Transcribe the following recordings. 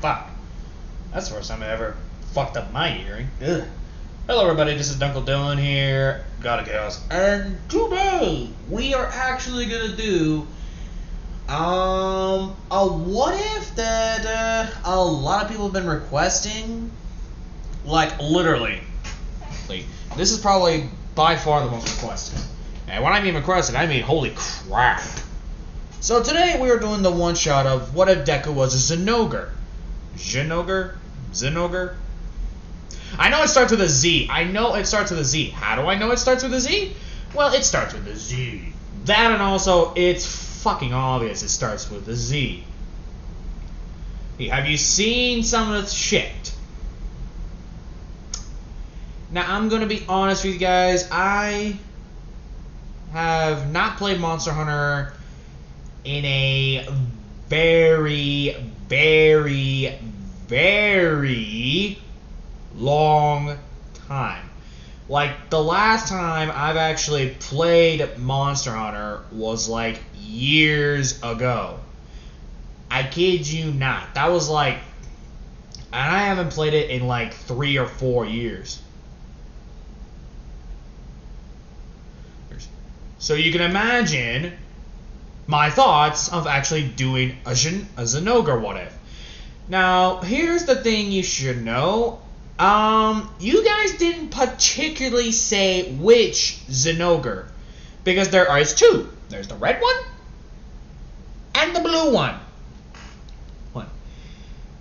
fuck. That's the first time I ever fucked up my hearing. Ugh. Hello everybody, this is Dunkle Dylan here, God of Chaos, and today we are actually gonna do a what if that a lot of people have been requesting. Like literally. This is probably by far the most requested. And when I mean requested, I mean holy crap. So today we are doing the one shot of what if Deku was a zinogre. Zinogre? I know it starts with a Z. I know it starts with a Z. How do I know it starts with a Z? Well, it starts with a Z. That and also, it's fucking obvious it starts with a Z. Hey, have you seen some of the shit? Now, I'm going to be honest with you guys. I have not played Monster Hunter in a very long time. Like, the last time I've actually played Monster Hunter was like years ago. I kid you not. That was like, and I haven't played it in like 3 or 4 years. So you can imagine my thoughts of actually doing a zinogre what if. Now, here's the thing you should know. You guys didn't particularly say which zinogre, because there is two. There's the red one and the blue one.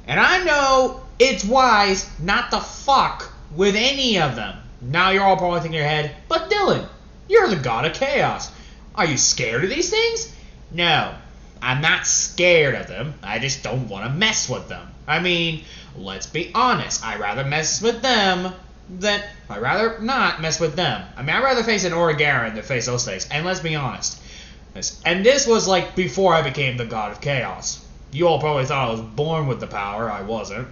And I know it's wise not to fuck with any of them. Now you're all probably thinking in your head, but Dylan, you're the God of Chaos. Are you scared of these things? No, I'm not scared of them. I just don't want to mess with them. I mean, let's be honest. I'd rather mess with them than... I'd rather not mess with them. I mean, I'd rather face an Origaren than face those things. And let's be honest. And this was like before I became the God of Chaos. You all probably thought I was born with the power. I wasn't.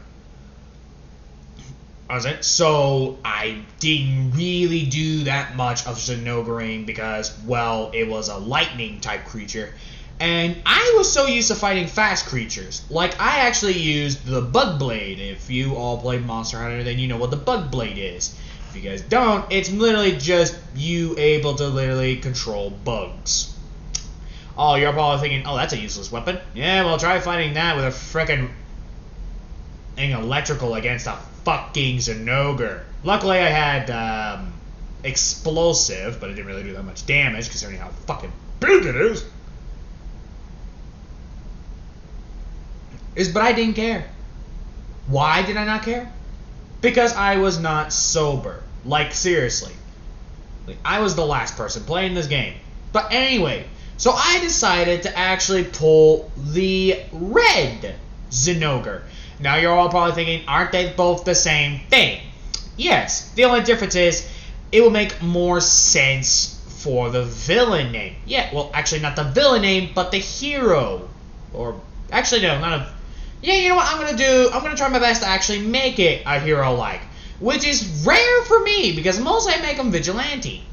So I didn't really do that much of zinogring because, well, it was a lightning type creature. And I was so used to fighting fast creatures. Like, I actually used the bug blade. If you all played Monster Hunter, then you know what the bug blade is. If you guys don't, it's literally just you able to literally control bugs. Oh, you're probably thinking, oh, that's a useless weapon. Yeah, well, try fighting that with a frickin' electrical against a fucking zinogre. Luckily, I had explosive, but it didn't really do that much damage considering how fucking big it is. But I didn't care. Why did I not care? Because I was not sober. Like, seriously. Like, I was the last person playing this game. But anyway, so I decided to actually pull the red zinogre. Now you're all probably thinking, aren't they both the same thing? Yes, the only difference is it will make more sense for the villain name. Yeah, well, actually not the villain name, but the hero. Or, actually no, not a... Yeah, you know what I'm going to do? I'm going to try my best to actually make it a hero-like. Which is rare for me, because mostly I make them vigilante.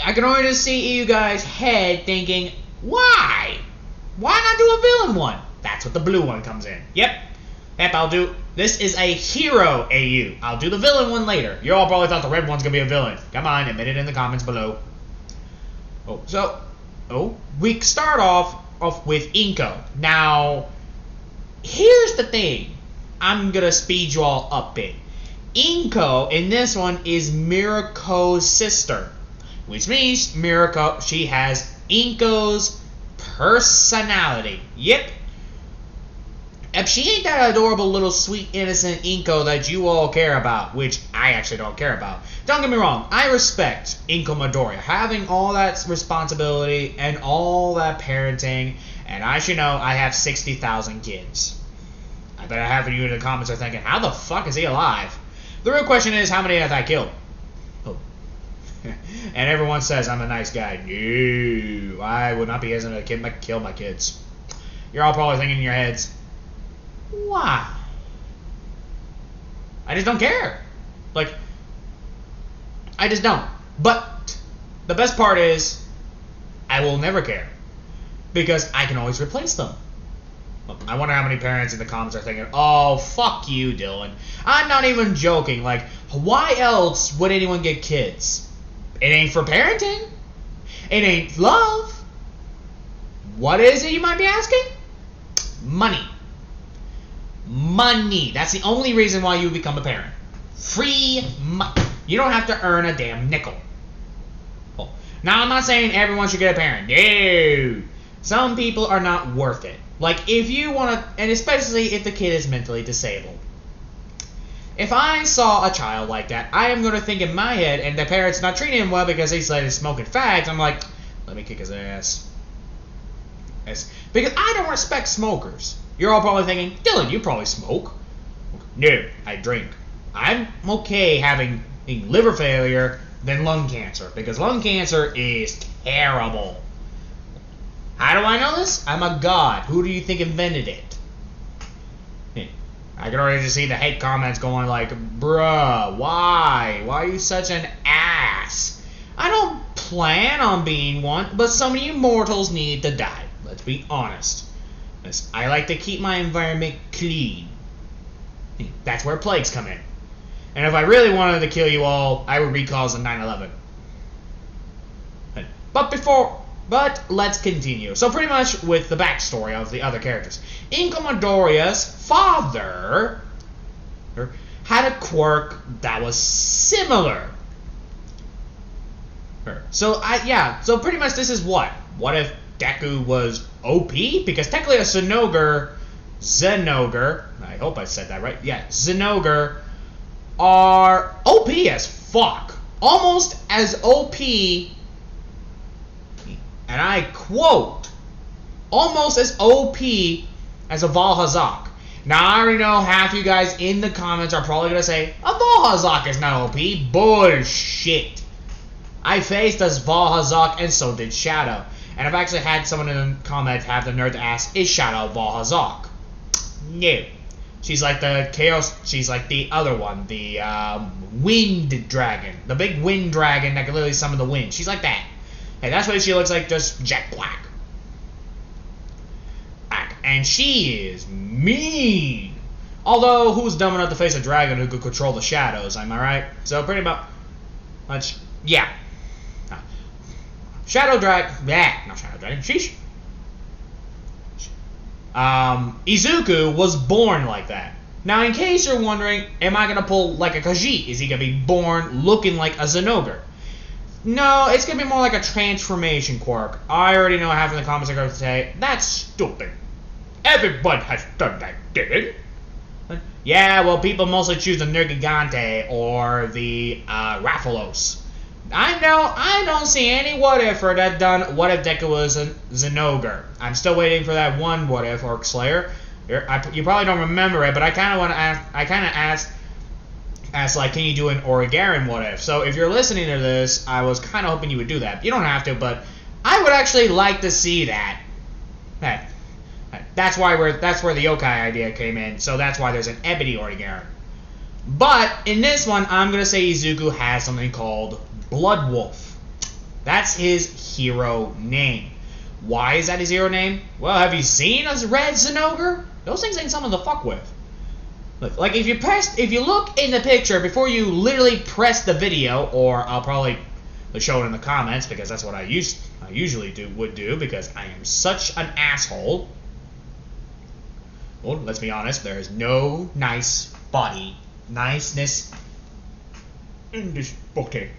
I can already see you guys' head thinking, why? Why not do a villain one? That's what the blue one comes in. Yep, I'll do... This is a hero AU. I'll do the villain one later. You all probably thought the red one's going to be a villain. Come on, admit it in the comments below. We start off with Inko. Now, here's the thing. I'm going to speed you all up in. Inko, in this one, is Miriko's sister. Which means Miriko, she has Inko's personality. Yep. If she ain't that adorable little sweet innocent Inko that you all care about, which I actually don't care about. Don't get me wrong, I respect Inko Midoriya having all that responsibility and all that parenting, and I should know I have 60,000 kids. I bet half of you in the comments are thinking, how the fuck is he alive? The real question is, how many have I killed? Oh. And everyone says I'm a nice guy. No, I would not be hesitant to kill my kids. You're all probably thinking in your heads, why? I just don't care. Like, I just don't. But the best part is, I will never care. Because I can always replace them. I wonder how many parents in the comments are thinking, oh, fuck you, Dylan. I'm not even joking. Like, why else would anyone get kids? It ain't for parenting. It ain't love. What is it, you might be asking? Money. Money. That's the only reason why you become a parent. Free money. You don't have to earn a damn nickel. Oh. Now, I'm not saying everyone should get a parent. No. Some people are not worth it. Like, if you want to, and especially if the kid is mentally disabled. If I saw a child like that, I am going to think in my head, and the parent's not treating him well because he's like smoking fags, I'm like, let me kick his ass. Because I don't respect smokers. You're all probably thinking, Dylan, you probably smoke. No, I drink. I'm okay having liver failure than lung cancer, because lung cancer is terrible. How do I know this? I'm a god. Who do you think invented it? I can already just see the hate comments going like, bruh, why? Why are you such an ass? I don't plan on being one, but some of you mortals need to die. Let's be honest. I like to keep my environment clean. That's where plagues come in. And if I really wanted to kill you all, I would recall the 9/11. But let's continue. So pretty much with the backstory of the other characters. Inko Midoriya's father had a quirk that was similar. So so pretty much this is what? What if Deku was OP? Because technically a zinogre, I hope I said that right. Yeah, zinogre are OP as fuck. Almost as OP, and I quote, almost as OP as a Valhazak. Now, I already know half you guys in the comments are probably going to say, a Valhazak is not OP. Bullshit. I faced as Valhazak, and so did Shadow. And I've actually had someone in the comments have the nerve to ask, is Shadow Valhazak? No. She's like the Chaos, she's like the other one, the Wind Dragon. The big Wind Dragon that can literally summon the wind. She's like that. Hey, that's what she looks like, just jet black. And she is mean. Although, who's dumb enough to face a dragon who could control the shadows, am I right? So, pretty much, yeah. Shadow Dragon, not Shadow Dragon, sheesh. Izuku was born like that. Now, in case you're wondering, am I going to pull like a Khajiit? Is he going to be born looking like a zinogre? No, it's going to be more like a transformation quirk. I already know half of the comments are going to say, that's stupid. Everyone has done that, didn't? Yeah, well, people mostly choose the Nergigante or the Rathalos. I know, I don't see any what if for that done. What if Deku was a zinogre? I'm still waiting for that one what if Orc Slayer. You probably don't remember it, but I kind of want to ask. I kind of asked like, can you do an Origaran what if? So if you're listening to this, I was kind of hoping you would do that. You don't have to, but I would actually like to see that. That's where the yokai idea came in. So that's why there's an Ebony Origaran. But in this one, I'm gonna say Izuku has something called Blood Wolf. That's his hero name. Why is that his hero name? Well, have you seen a red zinogre? Those things ain't something to fuck with. Look, like if you look in the picture before you literally press the video, or I'll probably show it in the comments because that's what I usually would do because I am such an asshole. Well, let's be honest, there is no nice body niceness in this booking.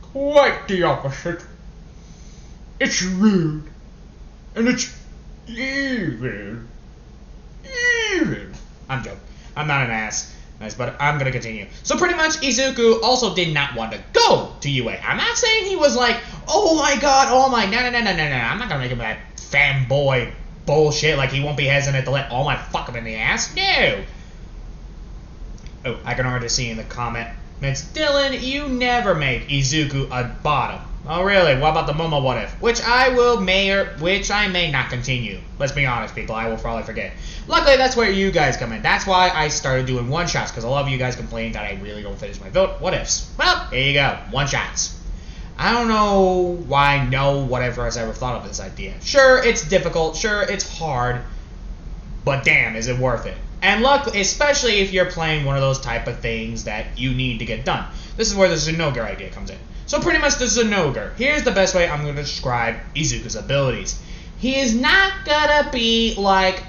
Quite the opposite. It's rude. And it's evil. Evil. I'm joking. I'm not an ass. Nice, but I'm gonna continue. So pretty much Izuku also did not want to go to UA. I'm not saying he was like, oh my god, oh my, no. I'm not gonna make him that fanboy bullshit like he won't be hesitant to let All Might fuck him in the ass. No. Oh, I can already see in the comment. Dylan, you never made Izuku a bottom. Oh really? What about the Momo what if? Which I may not continue. Let's be honest, people. I will probably forget. Luckily, that's where you guys come in. That's why I started doing one shots, because a lot of you guys complain that I really don't finish my what ifs. Well, here you go. One shots. I don't know why no whatever has ever thought of this idea. Sure, it's difficult. Sure, it's hard. but damn, is it worth it? And luckily, especially if you're playing one of those type of things that you need to get done. This is where the zinogre idea comes in. So pretty much the zinogre. Here's the best way I'm going to describe Izuku's abilities. He is not going to be like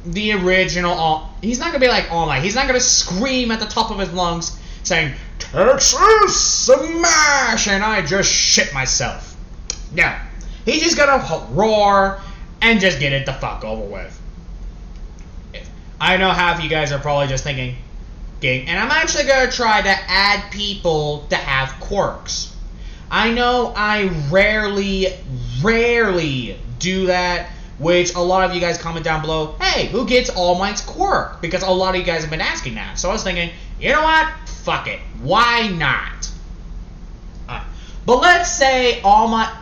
the original. He's not going to be like All Might. He's not going to scream at the top of his lungs saying, Texas Smash! And I just shit myself. No. He's just going to roar and just get it the fuck over with. I know half of you guys are probably just thinking, and I'm actually going to try to add people to have quirks. I know I rarely do that, which a lot of you guys comment down below, hey, who gets All Might's quirk? Because a lot of you guys have been asking that. So I was thinking, you know what? Fuck it. Why not? But let's say All Might,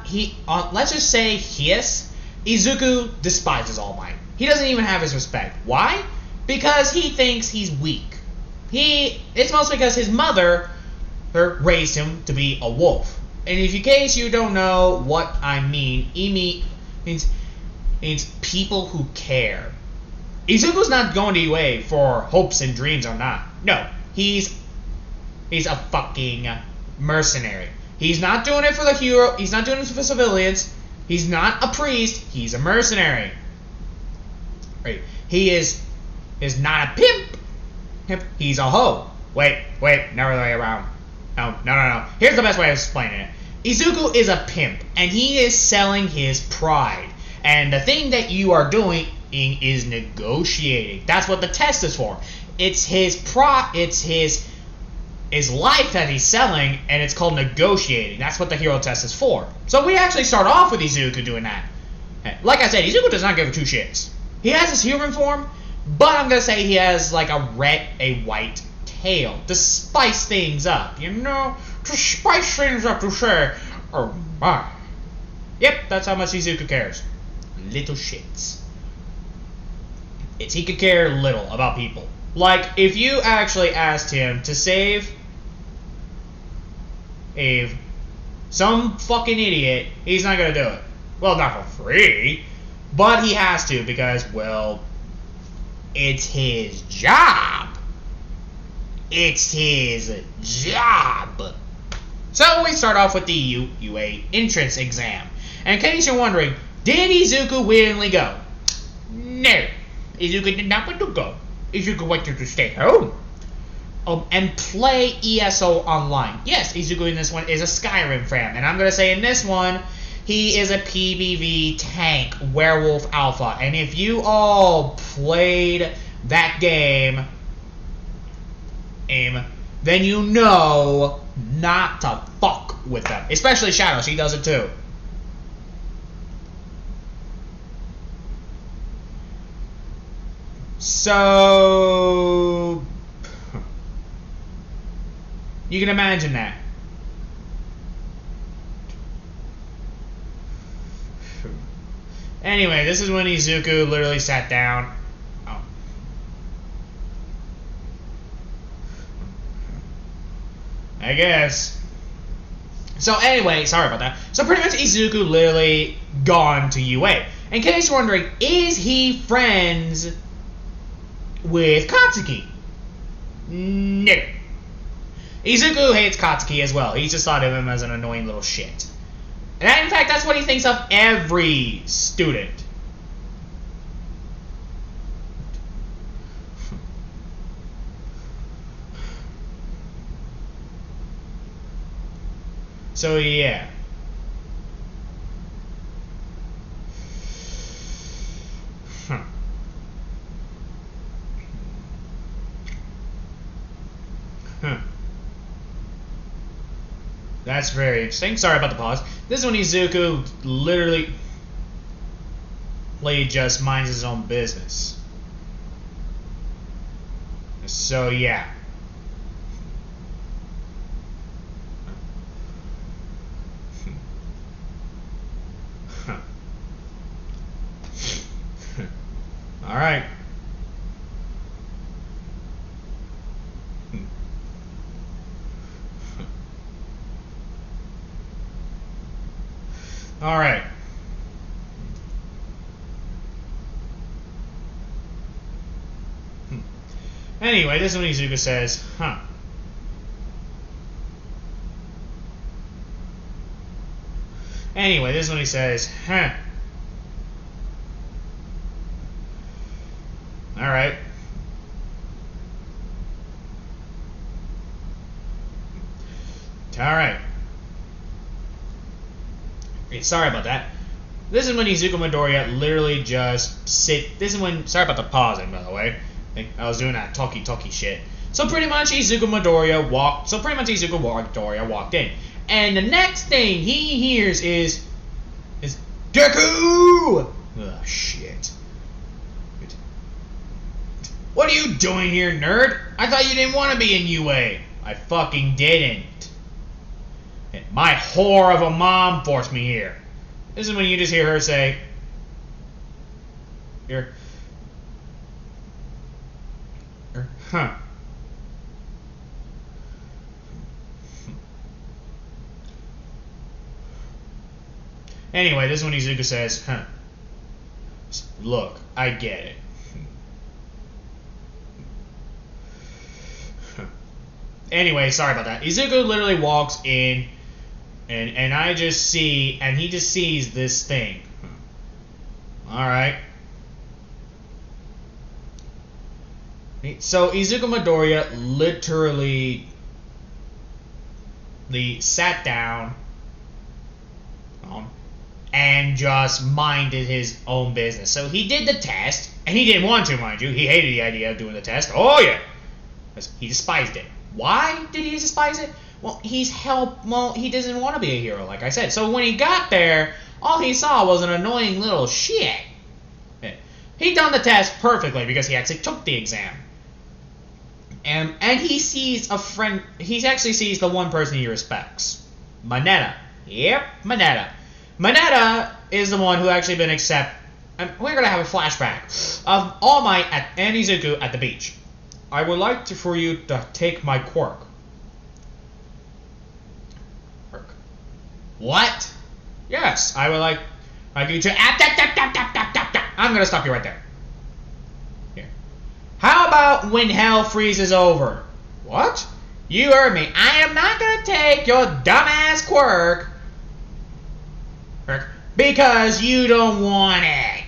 let's just say Izuku despises All Might. He doesn't even have his respect. Why? Because he thinks he's weak. It's mostly because his mother raised him to be a wolf. And in case you don't know what I mean, means people who care. Izuku's not going to UA for hopes and dreams or not. No, he's a fucking mercenary. He's not doing it for the hero. He's not doing it for civilians. He's not a priest. He's a mercenary. Right? He is not a pimp. He's a hoe. Wait, never the way around. No. Here's the best way of explaining it. Izuku is a pimp, and he is selling his pride. And the thing that you are doing is negotiating. That's what the test is for. It's his life that he's selling, and it's called negotiating. That's what the hero test is for. So we actually start off with Izuku doing that. Like I said, Izuku does not give two shits. He has his human form, but I'm gonna say he has like a white tail to spice things up, to spice things up to say, oh my. Yep, that's how much Izuku cares. Little shits. He could care little about people. Like, if you actually asked him to save some fucking idiot, he's not gonna do it. Well, not for free, but he has to because, well, it's his job. It's his job. So we start off with the UA entrance exam. And in case you're wondering, did Izuku willingly go? No. Izuku did not want to go. Izuku wanted to stay home. And play ESO online. Yes, Izuku in this one is a Skyrim fan. And I'm going to say in this one, he is a PvV tank werewolf alpha. And if you all played that game, then you know not to fuck with them. Especially Shadow, she does it too. So you can imagine that. Anyway, this is when Izuku literally sat down. Oh. I guess. So anyway, sorry about that. So pretty much Izuku literally gone to UA. In case you're wondering, is he friends with Katsuki? No. Izuku hates Katsuki as well. He just thought of him as an annoying little shit. And in fact, that's what he thinks of every student. So yeah. That's very interesting. Sorry about the pause. This is when Izuku literally just minds his own business. So yeah. Alright. Alright. Anyway, this is when Izuku says, huh. Anyway, this is when he says, huh. Alright. Alright. Okay, sorry about that. This is when Izuku Midoriya literally just sit. This is when. Sorry about the pausing, by the way. I was doing that talky shit. So pretty much Izuku Midoriya walked. So pretty much Izuku Midoriya walked in, and the next thing he hears is deku. Oh shit. What are you doing here, nerd? I thought you didn't want to be in UA. I fucking didn't. And my whore of a mom forced me here. This is when you just hear her say, huh. Anyway, this is when Izuku says, huh. Look, I get it. Anyway, sorry about that. Izuku literally walks in, and I just see, and he just sees this thing. Alright. So Izuku Midoriya literally sat down and just minded his own business. So he did the test, and he didn't want to, mind you. He hated the idea of doing the test. Oh yeah. He despised it. Why did he despise it? Well, he doesn't want to be a hero, like I said. So when he got there, all he saw was an annoying little shit. He done the test perfectly because he actually took the exam. And he sees a friend. He actually sees the one person he respects. Mineta. Yep, Mineta. Mineta is the one who actually been accepted. We're going to have a flashback of All Might and Izuku at the beach. I would like for you to take my quirk. What? Yes, I would like you to. I'm gonna stop you right there. Here. How about when hell freezes over? What? You heard me. I am not gonna take your dumbass quirk because you don't want it.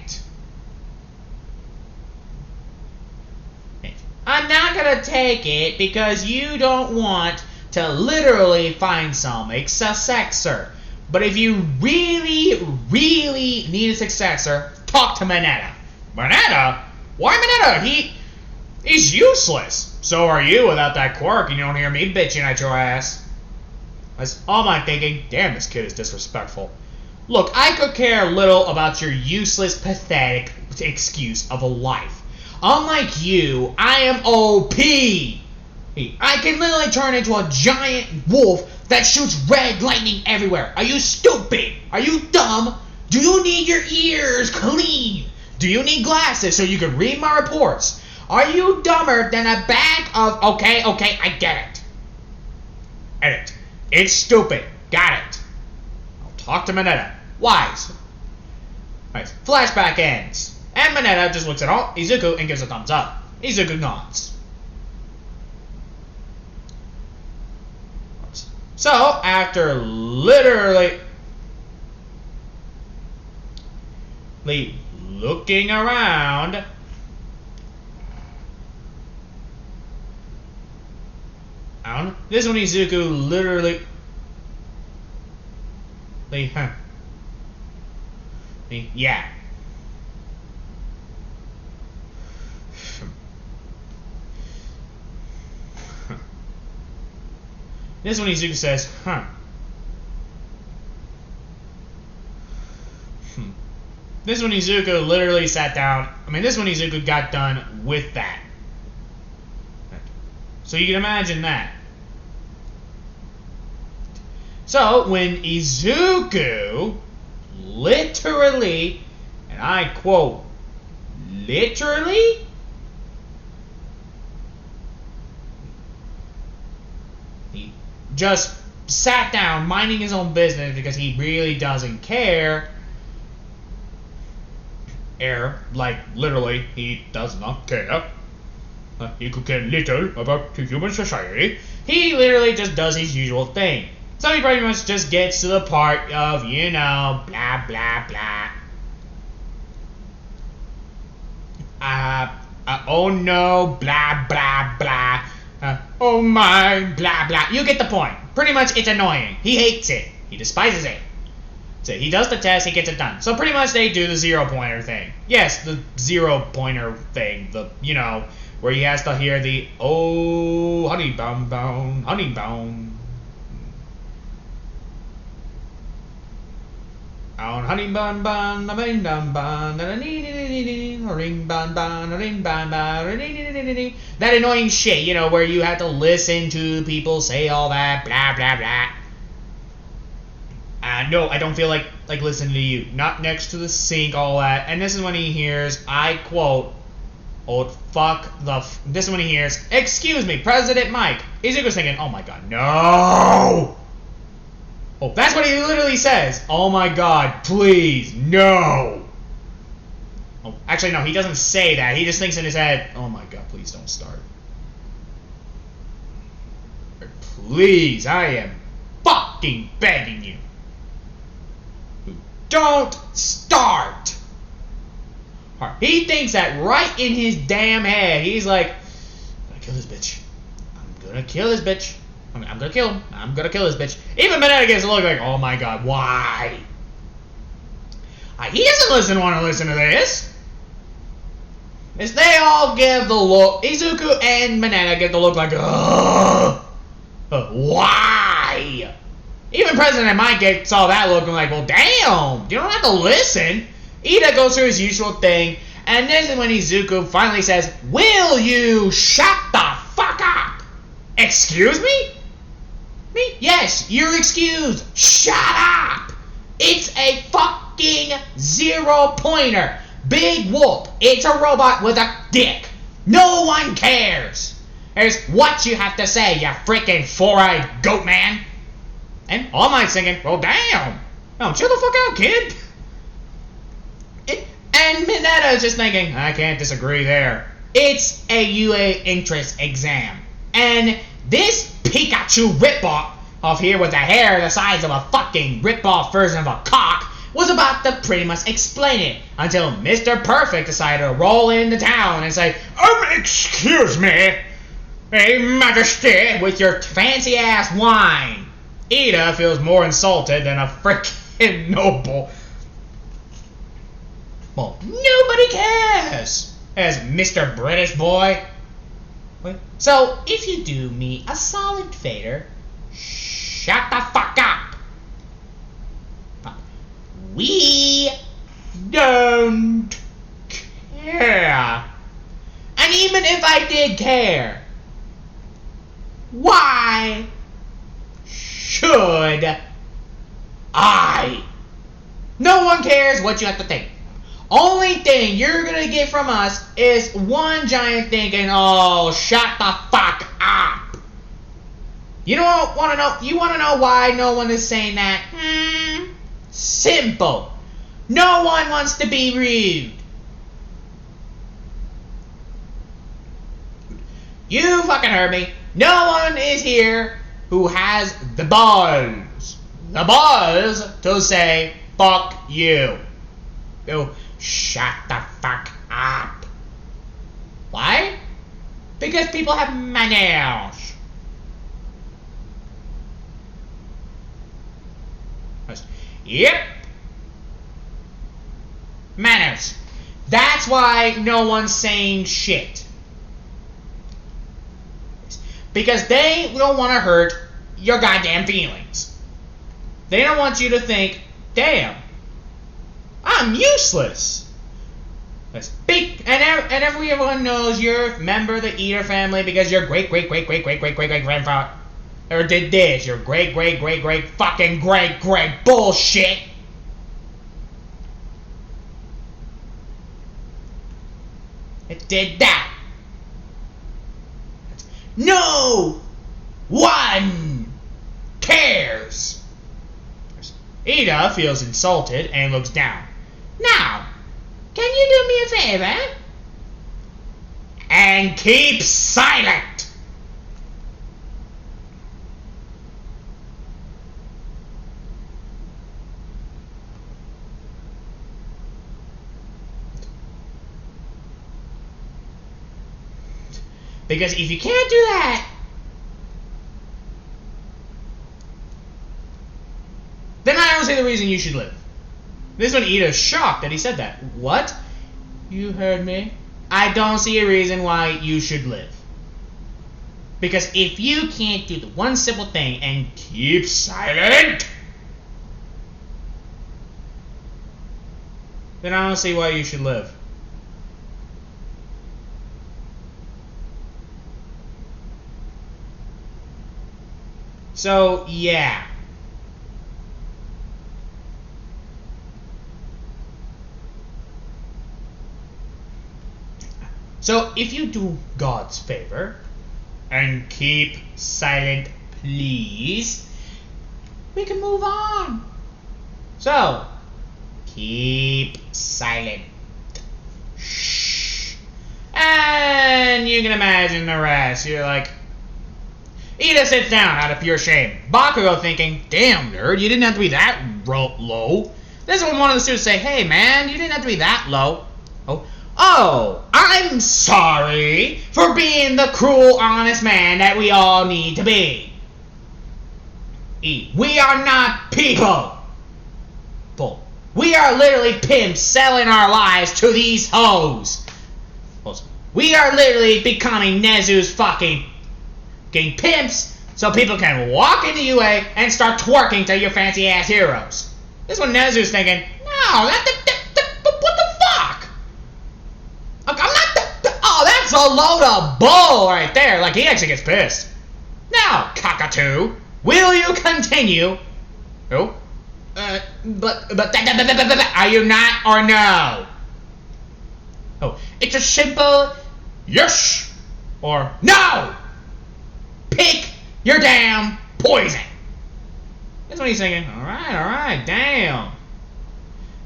I'm not gonna take it because you don't want to literally find some successor. But if you really, really need a successor, talk to Mineta. Mineta? Why Mineta? He's useless. So are you without that quirk, and you don't hear me bitching at your ass. That's all I'm thinking. Damn, this kid is disrespectful. Look, I could care little about your useless, pathetic excuse of a life. Unlike you, I am OP. I can literally turn into a giant wolf that shoots red lightning everywhere. Are you stupid? Are you dumb? Do you need your ears clean? Do you need glasses so you can read my reports? Are you dumber than a bag of... Okay, I get it. Edit. It's stupid. Got it. I'll talk to Mineta. Wise. Right, flashback ends. And Mineta just looks at Izuku and gives a thumbs up. Izuku nods. So, after literally looking around, this is when Izuku literally yeah. This is when Izuku says, huh. This is when Izuku literally sat down. This is when Izuku got done with that. So you can imagine that. So when Izuku literally, and I quote, literally, he just sat down minding his own business because he really doesn't care. Like literally, he does not care. He could care little about human society. He literally just does his usual thing. So he pretty much just gets to the part of, you know, blah, blah, blah. Oh no, blah, blah, blah. Oh my, blah, blah. You get the point. Pretty much, it's annoying. He hates it. He despises it. So he does the test, he gets it done. So pretty much they do the 0-pointer thing. Yes, the 0-pointer thing. The, you know, where he has to hear the, oh, honey bun, honey bun. On honey bun bun, the main bun bun, ring bun bun, ring bun bun, that annoying shit, you know, where you have to listen to people say all that, blah, blah, blah. No, I don't feel like listening to you. Not next to the sink, all that. And this is when he hears, I quote, oh, fuck the... This is when he hears, excuse me, President Mike. Izuku's thinking, oh my god, no! Oh, that's what he literally says. Oh my god, please, no! Oh, actually, no, he doesn't say that. He just thinks in his head, oh my god, please don't start. Please, I am fucking begging you. Don't start! He thinks that right in his damn head. He's like, I'm gonna kill this bitch. I'm gonna kill this bitch. I'm gonna kill him. I'm gonna kill this bitch. Even Mineta gets a look like, oh my god, why? He doesn't want to listen to this. As they all give the look, Izuku and Mineta get the look like, ugh. Why? Even President Mike saw that look and like, well, damn, you don't have to listen. Ida goes through his usual thing, and this is when Izuku finally says, will you shut the fuck up? Excuse me? Me? Yes, you're excused. Shut up. It's a fucking 0-pointer. Big whoop. It's a robot with a dick. No one cares. Here's what you have to say, you freaking four-eyed goat man. And All Might's thinking, well, damn. Oh, chill the fuck out, kid. And Mineta's just thinking, I can't disagree there. It's a UA entrance exam. And this Pikachu ripoff off here with the hair the size of a fucking ripoff version of a cock was about to pretty much explain it until Mr. Perfect decided to roll into town and say, excuse me, Hey, Majesty, with your fancy ass wine. Ida feels more insulted than a frickin' noble. Well, nobody cares, as Mr. British boy. So, if you do me a solid favor, shut the fuck up. We don't care. And even if I did care, why should I? No one cares what you have to think. Only thing you're gonna get from us is one giant thinking, oh, shut the fuck up. You don't wanna know, you wanna know why no one is saying that? Simple. No one wants to be rude. You fucking heard me. No one is here who has the balls to say, fuck you. Go, shut the fuck up. Why? Because people have manners. Yep. Manners. That's why no one's saying shit. Because they don't want to hurt your goddamn feelings. They don't want you to think, damn, I'm useless. And everyone knows you're a member of the Eater family because your great grandfather or did this. Your great fucking great bullshit. It did that. No one cares. Ida feels insulted and looks down. Now, can you do me a favor? and keep silent. Because if you can't do that, then I don't see the reason you should live. This one, Ida's shocked that he said that. What? You heard me? I don't see a reason why you should live. Because if you can't do the one simple thing and keep silent, then I don't see why you should live. So, yeah. So, if you do God's favor and keep silent, please, we can move on. So, keep silent. Shh. And you can imagine the rest. You're like, Ida sits down out of pure shame. Bakugo thinking, damn nerd, you didn't have to be that low. This one wanted the students to say, hey man, you didn't have to be that low. Oh, I'm sorry for being the cruel, honest man that we all need to be. We are not people. We are literally pimps selling our lives to these hoes. We are literally becoming Nezu's fucking pimps so people can walk into UA and start twerking to your fancy ass heroes. This one Nezu's thinking, no, what the fuck? I'm not oh, that's a load of bull right there. Like, he actually gets pissed. Now, cockatoo, will you continue? Oh, but are you not or no? Oh, it's a simple yes or no. Pick your damn poison. That's what he's thinking. Alright, damn.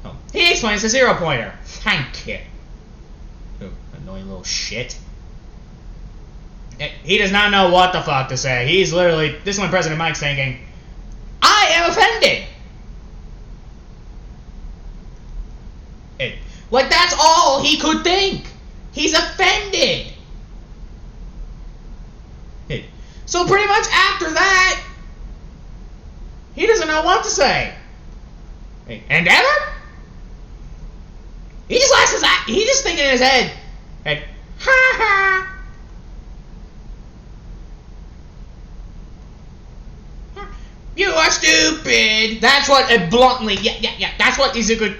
Oh, he explains the 0 pointer. Thank you. Oh, annoying little shit. He does not know what the fuck to say. He's literally, this one President Mike's thinking, I am offended. Like, that's all he could think. He's offended. So pretty much after that, he doesn't know what to say. And ever? He just likes his act. He's just thinking in his head, ha ha. You are stupid. That's what bluntly. Yeah. That's what Izuku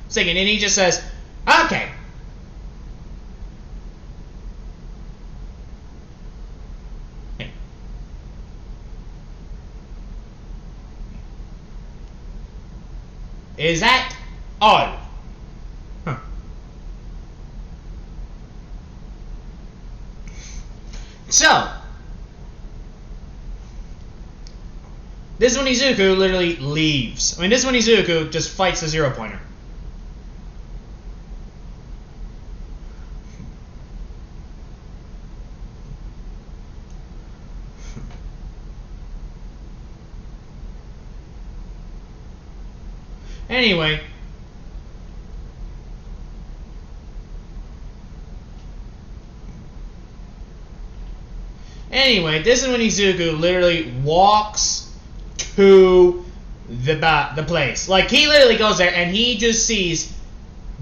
singing, and he just says, okay. Is that all? Huh. So, this one Izuku literally leaves. I mean, this one Izuku just fights the 0 pointer. Anyway, this is when Izuku literally walks to the place. Like, he literally goes there and he just sees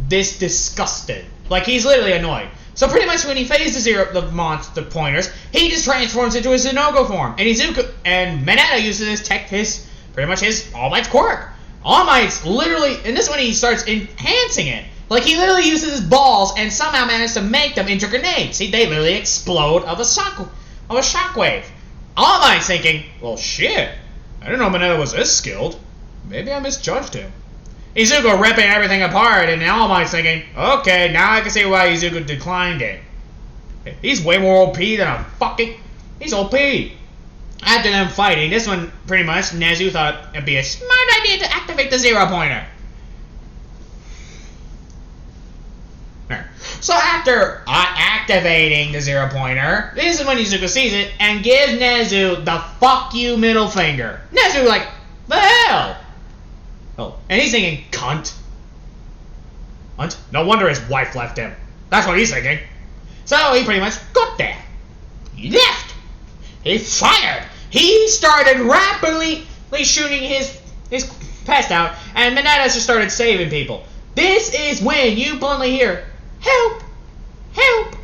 this disgusted. Like, he's literally annoyed. So pretty much when he faces the monster pointers, he just transforms into his zinogre form. And Izuku and Mineta uses his All Might's quirk. All Might's literally, and this one he starts enhancing it. Like, he literally uses his balls and somehow managed to make them into grenades. See, they literally explode of a shockwave. All Might's thinking, well, shit, I didn't know Mineta was this skilled. Maybe I misjudged him. Izuku ripping everything apart, and All Might's thinking, okay, now I can see why Izuku declined it. He's way more OP than a fucking... He's OP. After them fighting, this one, pretty much, Nezu thought it'd be a smart idea to activate the 0 pointer. So after activating the 0-pointer, this is when Izuku sees it and gives Nezu the fuck you middle finger. Nezu like, the hell? Oh, and he's thinking, cunt. Cunt? No wonder his wife left him. That's what he's thinking. So he pretty much got there. He left. He fired. He started rapidly shooting his pest out, and Mineta just started saving people. This is when you bluntly hear, help, help,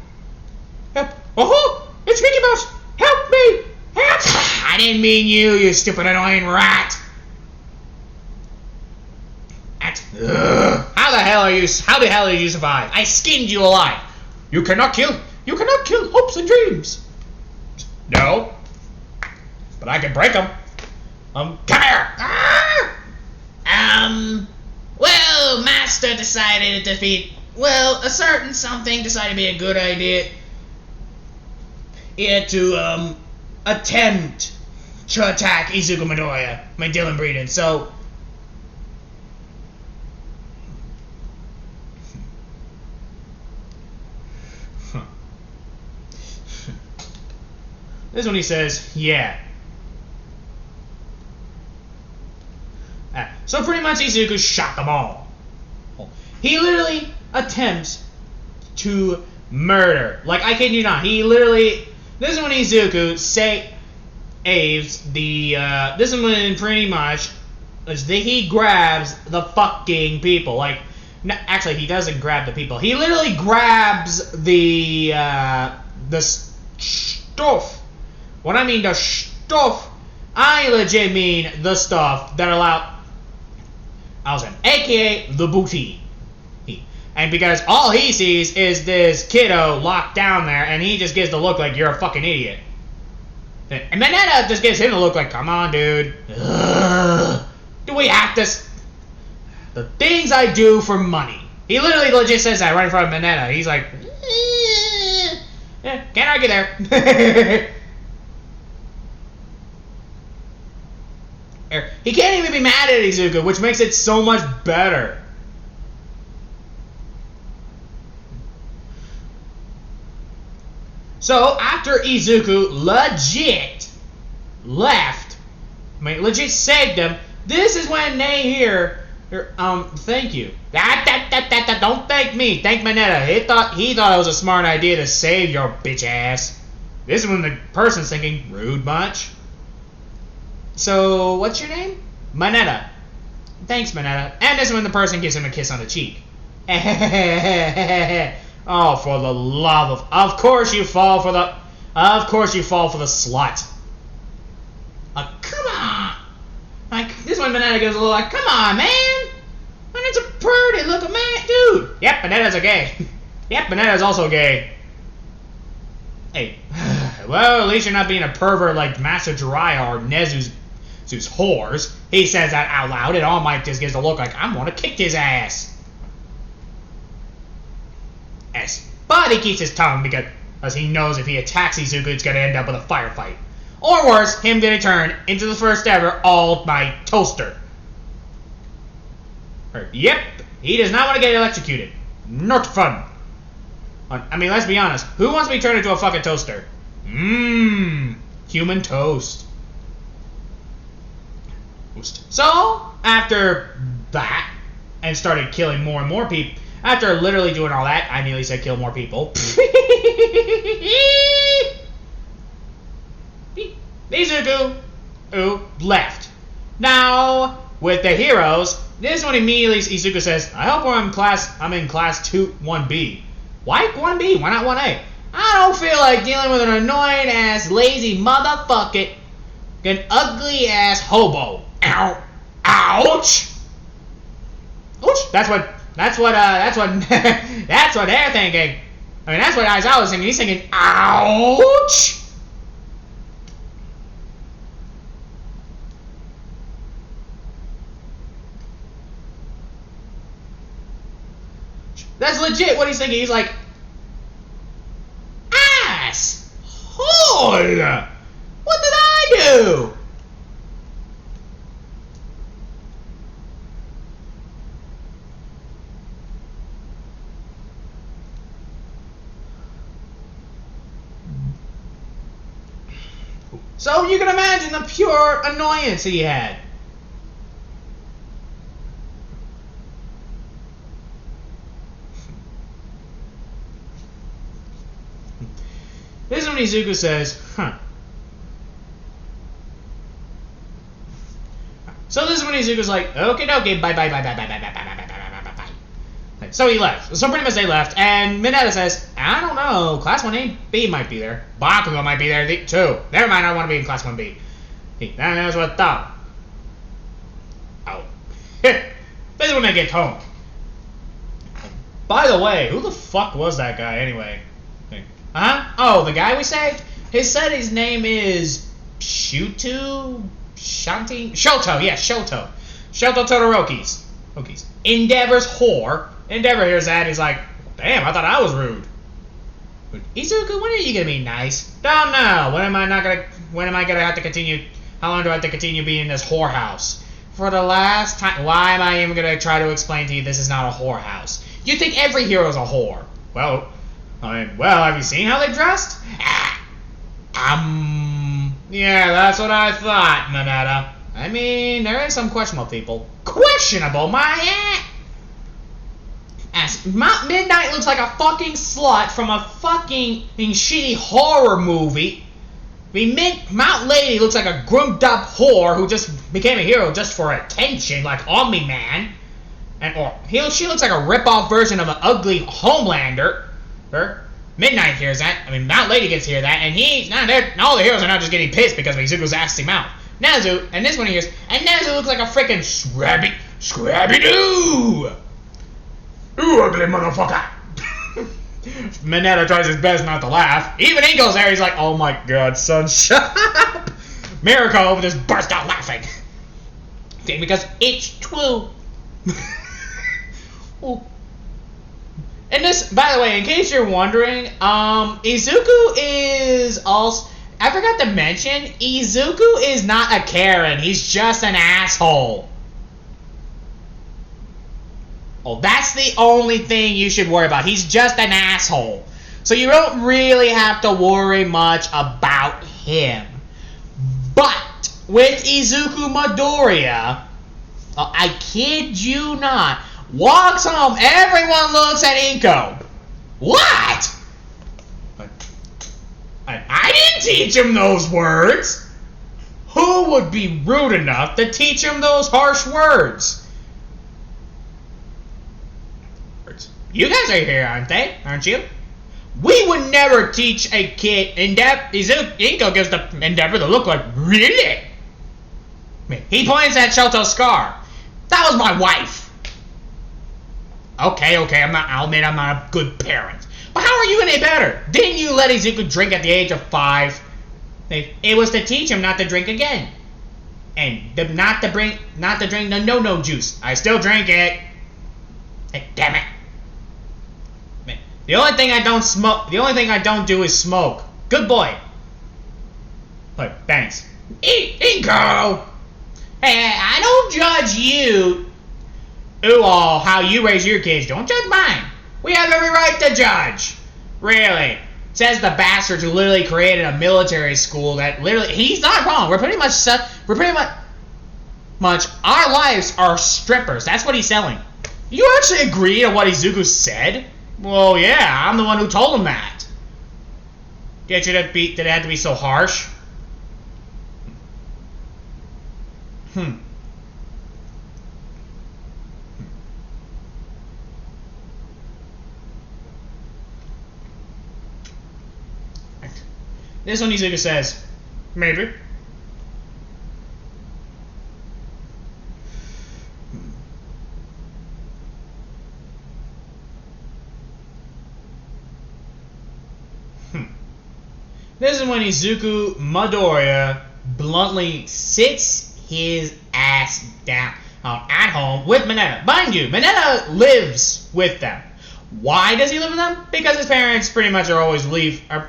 help. Oh, it's Mickey Mouse. Help me, help. I didn't mean you stupid annoying rat. How the hell did you survive? I skinned you alive. You cannot kill hopes and dreams. No, but I can break them. Come here. Well, Master decided to defeat, a certain something decided to be a good idea. He had to, attempt to attack Izuku Midoriya, my Dylan Breeden, so... This is when he says, yeah. So pretty much Izuku shot them all. He literally attempts to murder. Like, I kid you not. He literally... This is when Izuku saves the... this is when pretty much he grabs the fucking people. Like, no, actually, he doesn't grab the people. He literally grabs the stuff. When I mean the stuff, I legit mean the stuff that allow... aka the booty. And because all he sees is this kiddo locked down there, and he just gives the look like you're a fucking idiot. And Mineta just gives him the look like, come on, dude. Ugh. Do we have to... The things I do for money. He literally legit says that right in front of Mineta. He's like, yeah, can't argue there. He can't even be mad at Izuku, which makes it so much better. So, after Izuku legit left, legit saved them, this is when they hear, thank you. Don't thank me, thank Mineta. He thought it was a smart idea to save your bitch ass. This is when the person's thinking, rude much? So, what's your name? Mineta. Thanks, Mineta. And this is when the person gives him a kiss on the cheek. Oh, for the love of... Of course you fall for the slut. Come on. Like, this one Mineta goes a little like, come on, man. And it's a pretty looking man, dude. Yep, Mineta's a gay. Yep, Mineta's also gay. Hey, well, at least you're not being a pervert like Master Jiraiya or Nezu's whores. He says that out loud, and All Might just gives a look like, I'm gonna kick his ass. Yes. But he keeps his tongue because he knows if he attacks Izuku, it's gonna end up with a firefight. Or worse, him getting turned into the first ever All Might toaster. Yep, he does not want to get electrocuted. Not fun. I mean, let's be honest. Who wants to be turned into a fucking toaster? Human toast. So, after that, and started killing more and more people, after literally doing all that, I nearly said kill more people. Izuku, left. Now, with the heroes, this one immediately Izuku says, I hope I'm in class 1B. Why 1B? Why not 1A? I don't feel like dealing with an annoying ass, lazy motherfucker, an ugly ass hobo. Ow. Ouch. Ouch. That's what they're thinking. I mean, that's what Aizawa was thinking. He's thinking, ouch. That's legit what he's thinking. He's like, ass. Hole. What did I do? So you can imagine the pure annoyance he had. This is when Izuku says, So this is when Izuku's like, okay, bye. So he left. So pretty much they left, and Mineta says, I don't know, Class 1B might be there. Bakugo might be there too. Never mind, I want to be in Class 1B. That's what I thought. Oh. This is when they get home. By the way, who the fuck was that guy anyway? Huh? Oh, the guy we saved? He said his name is Shoto, yes, Shoto. Shoto Todoroki's. Endeavor's whore. Endeavor hears that, he's like, damn, I thought I was rude. Izuku, when are you gonna be nice? Don't know. When am I gonna have to continue? How long do I have to continue being in this whorehouse? For the last time, why am I even gonna try to explain to you this is not a whorehouse? You think every hero's a whore? Well, have you seen how they dressed? Yeah, that's what I thought, Mineta. I mean, there are some questionable people. Questionable, my ass. Midnight looks like a fucking slut from a fucking shitty horror movie. I mean, Mount Lady looks like a groomed up whore who just became a hero just for attention, like Omni-Man. She looks like a rip-off version of an ugly Homelander. Midnight hears that. I mean, Mount Lady gets to hear that, and all the heroes are not just getting pissed because Izuku's asked him out. Nezu, and this one he hears, and Nezu looks like a freaking Scrappy-Doo! You ugly motherfucker! Mineta tries his best not to laugh. Even Inko's there, he's like, oh my god, son, shut up! Mirako just burst out laughing. Because it's true. And this, by the way, in case you're wondering, Izuku is also... I forgot to mention, Izuku is not a Karen. He's just an asshole. Oh, that's the only thing you should worry about. He's just an asshole. So you don't really have to worry much about him. But with Izuku Midoriya, I kid you not, walks home, everyone looks at Inko. What? I didn't teach him those words. Who would be rude enough to teach him those harsh words? You guys are here, aren't you? We would never teach a kid Inko gives the Endeavor the look like, really? He points at Shoto's scar. That was my wife. Okay, I'll admit I'm not a good parent. But how are you any better? Didn't you let Izuku drink at the age of 5? It was to teach him not to drink again. And not to drink the no-no juice. I still drink it. Hey, damn it. The only thing I don't do is smoke. Good boy. Look, thanks. Inko! Hey, I don't judge you. How you raise your kids. Don't judge mine. We have every right to judge. Really. Says the bastard who literally created a military school that literally... He's not wrong. We're pretty much our lives are strippers. That's what he's selling. You actually agree to what Izuku said? Well, yeah, I'm the one who told him that. Did it have to be so harsh? This one Izuku says, maybe. This is when Izuku Midoriya bluntly sits his ass down at home with Mineta. Mind you, Mineta lives with them. Why does he live with them? Because his parents pretty much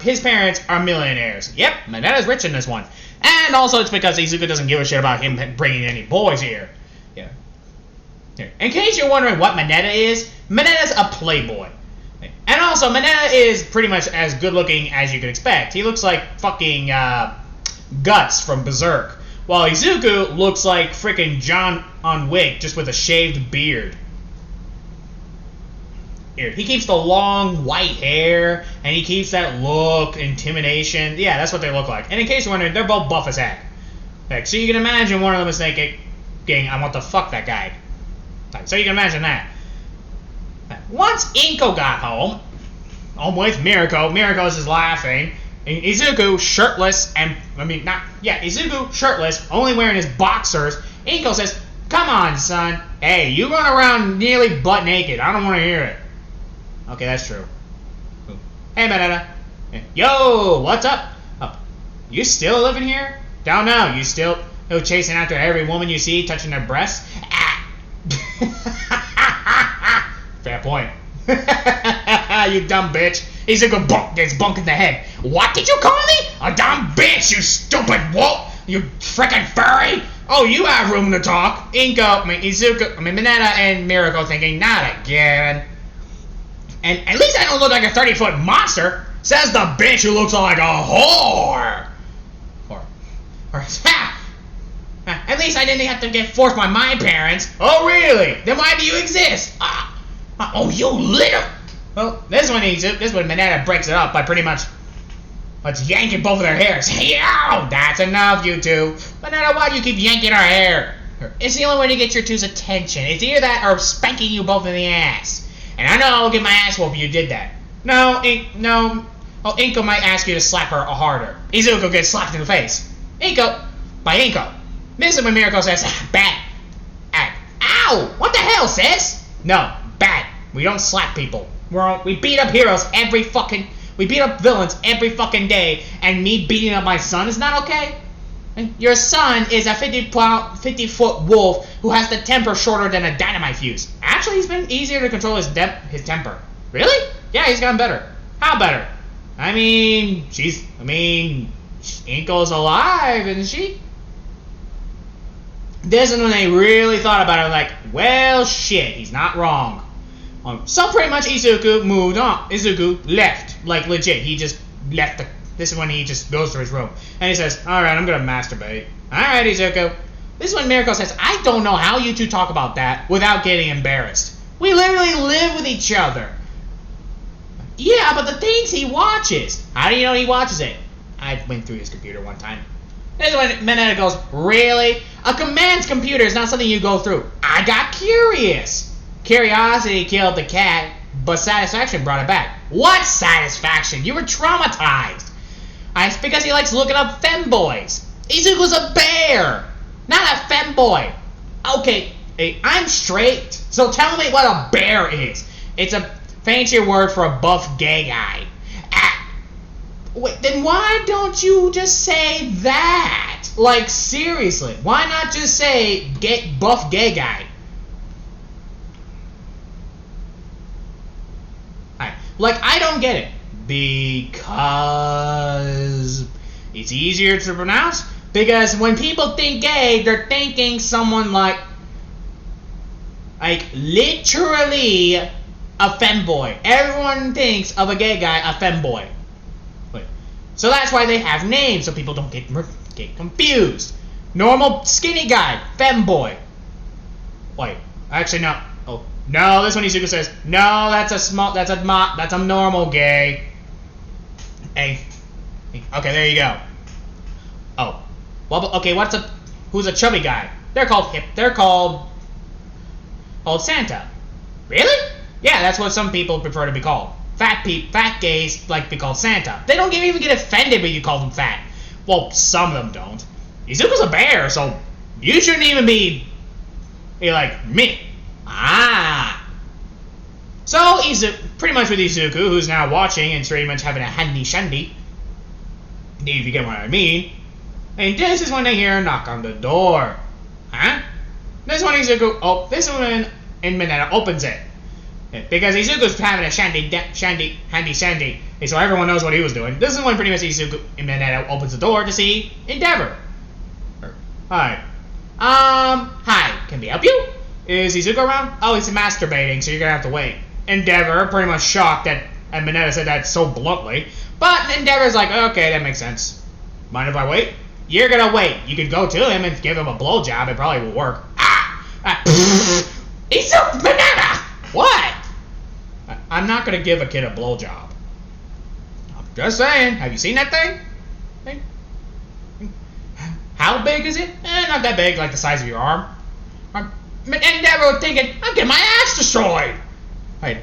his parents are millionaires. Yep, Mineta's rich in this one. And also it's because Izuku doesn't give a shit about him bringing any boys here. Yeah. Here. In case you're wondering what Mineta is, Mineta's a playboy. And also, Mineta is pretty much as good looking as you could expect. He looks like fucking, Guts from Berserk, while Izuku looks like frickin' John on Wick just with a shaved beard. He keeps the long white hair, and he keeps that look, intimidation. Yeah, that's what they look like. And in case you're wondering, they're both buff as heck. Like, so you can imagine one of them is thinking, I want to fuck that guy. Like, so you can imagine that. Once Inko got home with Miriko's just laughing. And Izuku shirtless, Izuku shirtless, only wearing his boxers. Inko says, "Come on, son. Hey, you run around nearly butt naked. I don't want to hear it." Okay, that's true. Hey, Banana. Yo, what's up? Oh, you still living here? Don't know. You still chasing after every woman you see, touching their breasts? Ah. Fair point. You dumb bitch. Izuku gets bunked in the head. What did you call me? A dumb bitch, you stupid wolf! You frickin' furry! Oh, you have room to talk. Mineta and Miriko thinking, not again. And at least I don't look like a 30-foot monster, says the bitch who looks like a whore. At least I didn't have to get forced by my parents. Oh, really? Then why do you exist? Oh, you little... Well, this one Mineta breaks it up by pretty much let's yanking both of their hairs. Yow! That's enough, you two. Mineta, why do you keep yanking our hair? It's the only way to get your two's attention. It's either that or spanking you both in the ass. And I know I will get my ass whooped if you did that. No. Oh, Inko might ask you to slap her harder. Izuku gets slapped in the face. By Inko. This is when Miriko says, bad. Ow! What the hell, sis? No, bad. We don't slap people. We beat up heroes we beat up villains every fucking day, and me beating up my son is not okay? Your son is a 50-foot wolf who has the temper shorter than a dynamite fuse. Actually, he's been easier to control his temper. Really? Yeah, he's gotten better. How better? Inko's alive, isn't she? This is when they really thought about it, like, well, shit, he's not wrong. So pretty much Izuku moved on. Izuku left. Like, legit. He just left. This is when he just goes to his room. And he says, alright, I'm gonna masturbate. Alright, Izuku. This is when Miriko says, I don't know how you two talk about that without getting embarrassed. We literally live with each other. Yeah, but the things he watches. How do you know he watches it? I went through his computer one time. This is when Mineta goes, really? A command's computer is not something you go through. I got curious. Curiosity killed the cat, but satisfaction brought it back. What satisfaction? You were traumatized. It's because he likes looking up femboys. Izuku's a bear, not a femboy. Okay, I'm straight, so tell me what a bear is. It's a fancier word for a buff gay guy. Wait, then why don't you just say that? Like, seriously, why not just say buff gay guy? Like, I don't get it. Because it's easier to pronounce? Because when people think gay, they're thinking someone like literally a femboy. Everyone thinks of a gay guy, a femboy. So that's why they have names, so people don't get confused. Normal skinny guy, femboy. Wait, actually no. Oh. No, this one Izuku says, no, that's a normal gay. Hey. Okay, there you go. Oh. Well, okay, who's a chubby guy? They're called Santa. Really? Yeah, that's what some people prefer to be called. Fat gays like to be called Santa. They don't even get offended when you call them fat. Well, some of them don't. Izuku's a bear, so you shouldn't even be like me. So pretty much with Izuku, who's now watching and pretty much having a handy shandy, if you get what I mean. And this is when they hear a knock on the door. Huh? This one this one in Mineta opens it. Because Izuku's having a handy shandy. So everyone knows what he was doing. This is when pretty much Izuku in Mineta opens the door to see Endeavor. Hi. Hi, can we help you? Is Izuku around? Oh, he's masturbating, so you're gonna have to wait. Endeavor, pretty much shocked that Mineta said that so bluntly. But Endeavor's like, okay, that makes sense. Mind if I wait? You're gonna wait. You could go to him and give him a blowjob. It probably will work. He's a banana! What? I'm not gonna give a kid a blowjob. I'm just saying. Have you seen that thing? How big is it? Not that big, like the size of your arm. And everyone thinking, I'm getting my ass destroyed. Right.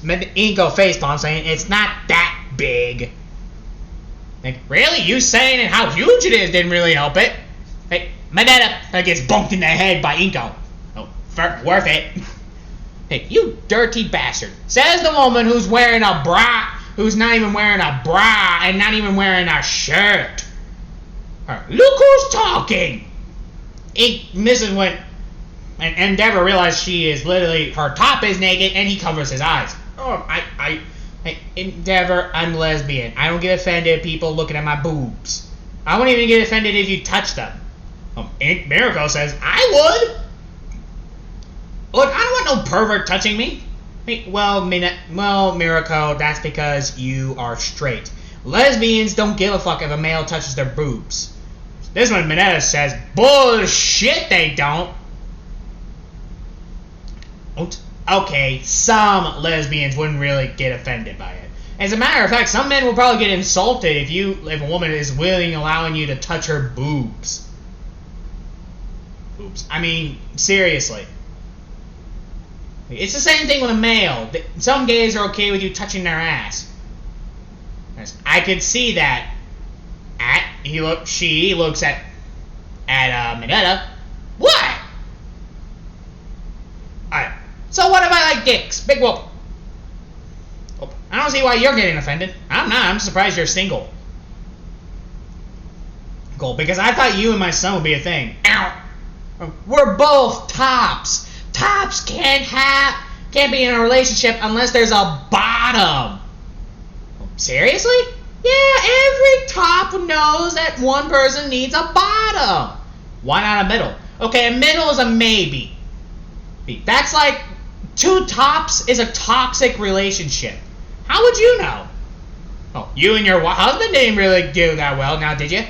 Inko facepalm saying it's not that big. Like, really? You saying it how huge it is didn't really help it. Hey, Mineta gets bumped in the head by Inko. Oh, worth it. Hey, you dirty bastard. Says the woman who's wearing a bra, who's not even wearing a bra and not even wearing a shirt. Look who's talking. Mrs. went, and Endeavor realized she is literally, her top is naked and he covers his eyes. Oh, Endeavor, I'm lesbian. I don't get offended at people looking at my boobs. I won't even get offended if you touch them. Miracle says, I would. Look, I don't want no pervert touching me. Well, Miracle, that's because you are straight. Lesbians don't give a fuck if a male touches their boobs. This one, Mineta says, bullshit, they don't. Okay, some lesbians wouldn't really get offended by it. As a matter of fact, some men will probably get insulted if a woman is allowing you to touch her boobs. Oops. I mean, seriously. It's the same thing with a male. Some gays are okay with you touching their ass. I could see that. She looks at Mineta. What? Alright. So what if I like dicks? Big whoop. Oh, I don't see why you're getting offended. I'm not. I'm surprised you're single. Cool, because I thought you and my son would be a thing. Ow. We're both tops. Tops can't be in a relationship unless there's a bottom. Seriously? Yeah, every top knows that one person needs a bottom. Why not a middle? Okay, a middle is a maybe. That's like 2 tops is a toxic relationship. How would you know? Oh, you and your husband didn't really do that well, now did you?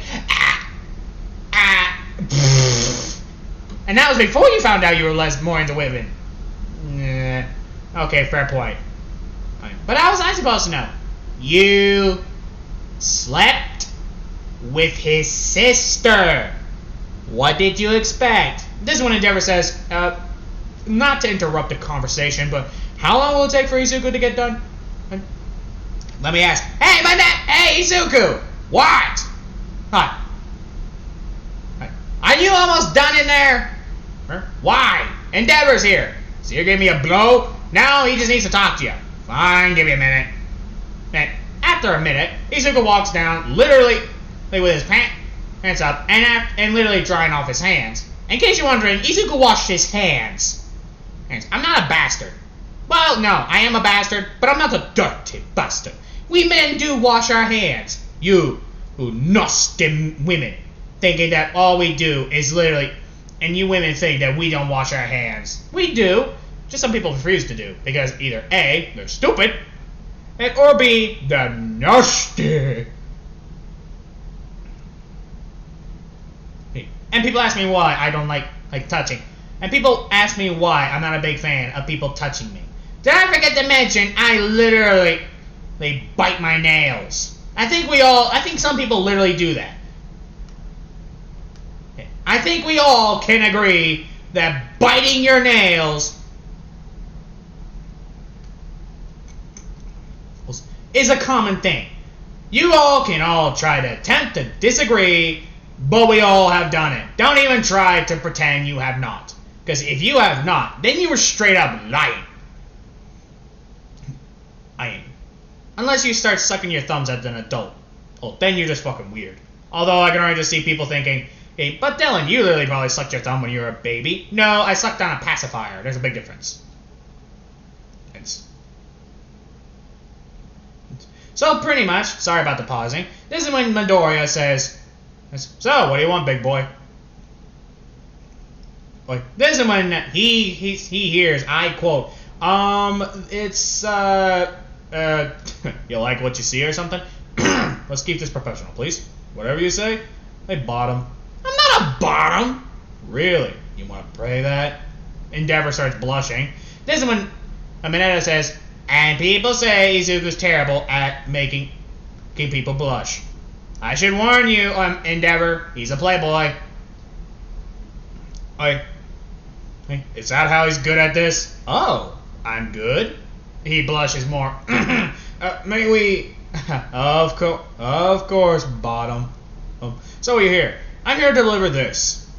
And that was before you found out you were more into women. Okay, fair point. But how was I supposed to know? You slept with his sister. What did you expect? This one Endeavor says, not to interrupt the conversation, but how long will it take for Izuku to get done? Let me ask. Hey, Izuku! What? Hi. Are you almost done in there? Why? Endeavor's here. So you're giving me a blow? Now he just needs to talk to you. Fine, give me a minute. And after a minute, Izuku walks down, literally with his pants up, and literally drying off his hands. In case you're wondering, Izuku washed his hands. I'm not a bastard. Well, no, I am a bastard, but I'm not a dirty bastard. We men do wash our hands. You, who nasty women, thinking that all we do is literally... And you women think that we don't wash our hands. We do. Just some people refuse to do. Because either A, they're stupid, or B, they're nasty. And people ask me why I don't like touching. And people ask me why I'm not a big fan of people touching me. Did I forget to mention they bite my nails? I think some people literally do that. I think we all can agree that biting your nails is a common thing. You all can try to attempt to disagree, but we all have done it. Don't even try to pretend you have not. Because if you have not, then you were straight up lying. Unless you start sucking your thumbs as an adult. Oh, then you're just fucking weird. Although I can already just see people thinking, hey, but Dylan, you literally probably sucked your thumb when you were a baby. No, I sucked on a pacifier. There's a big difference. So pretty much, sorry about the pausing, this is when Midoriya says, so, what do you want, big boy? Like, this is when he hears, I quote, it's, you like what you see or something? Let's keep this professional, please. Whatever you say. Hey, bottom. I'm not a bottom. Really? You want to pray that? Endeavor starts blushing. This is when Mineta says, and people say Izuku's terrible at making people blush. I should warn you, Endeavor, he's a playboy. Hey, is that how he's good at this? Oh, I'm good. He blushes more. May we... of course, bottom. So you're here. I'm here to deliver this.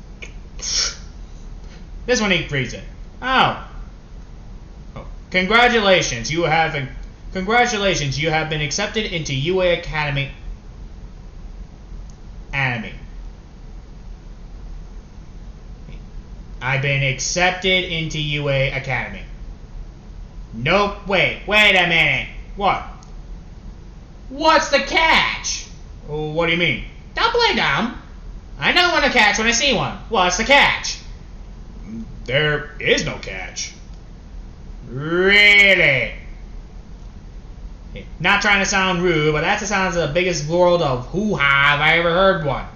This one he reads it. Oh. Congratulations, you have been accepted into UA Academy. I've been accepted into UA Academy. Nope, wait a minute. What? What's the catch? What do you mean? Don't play dumb. I know when a catch when I see one. What's the catch? There is no catch. Really? Not trying to sound rude, but that sounds the biggest world of hoo-ha if I ever heard one.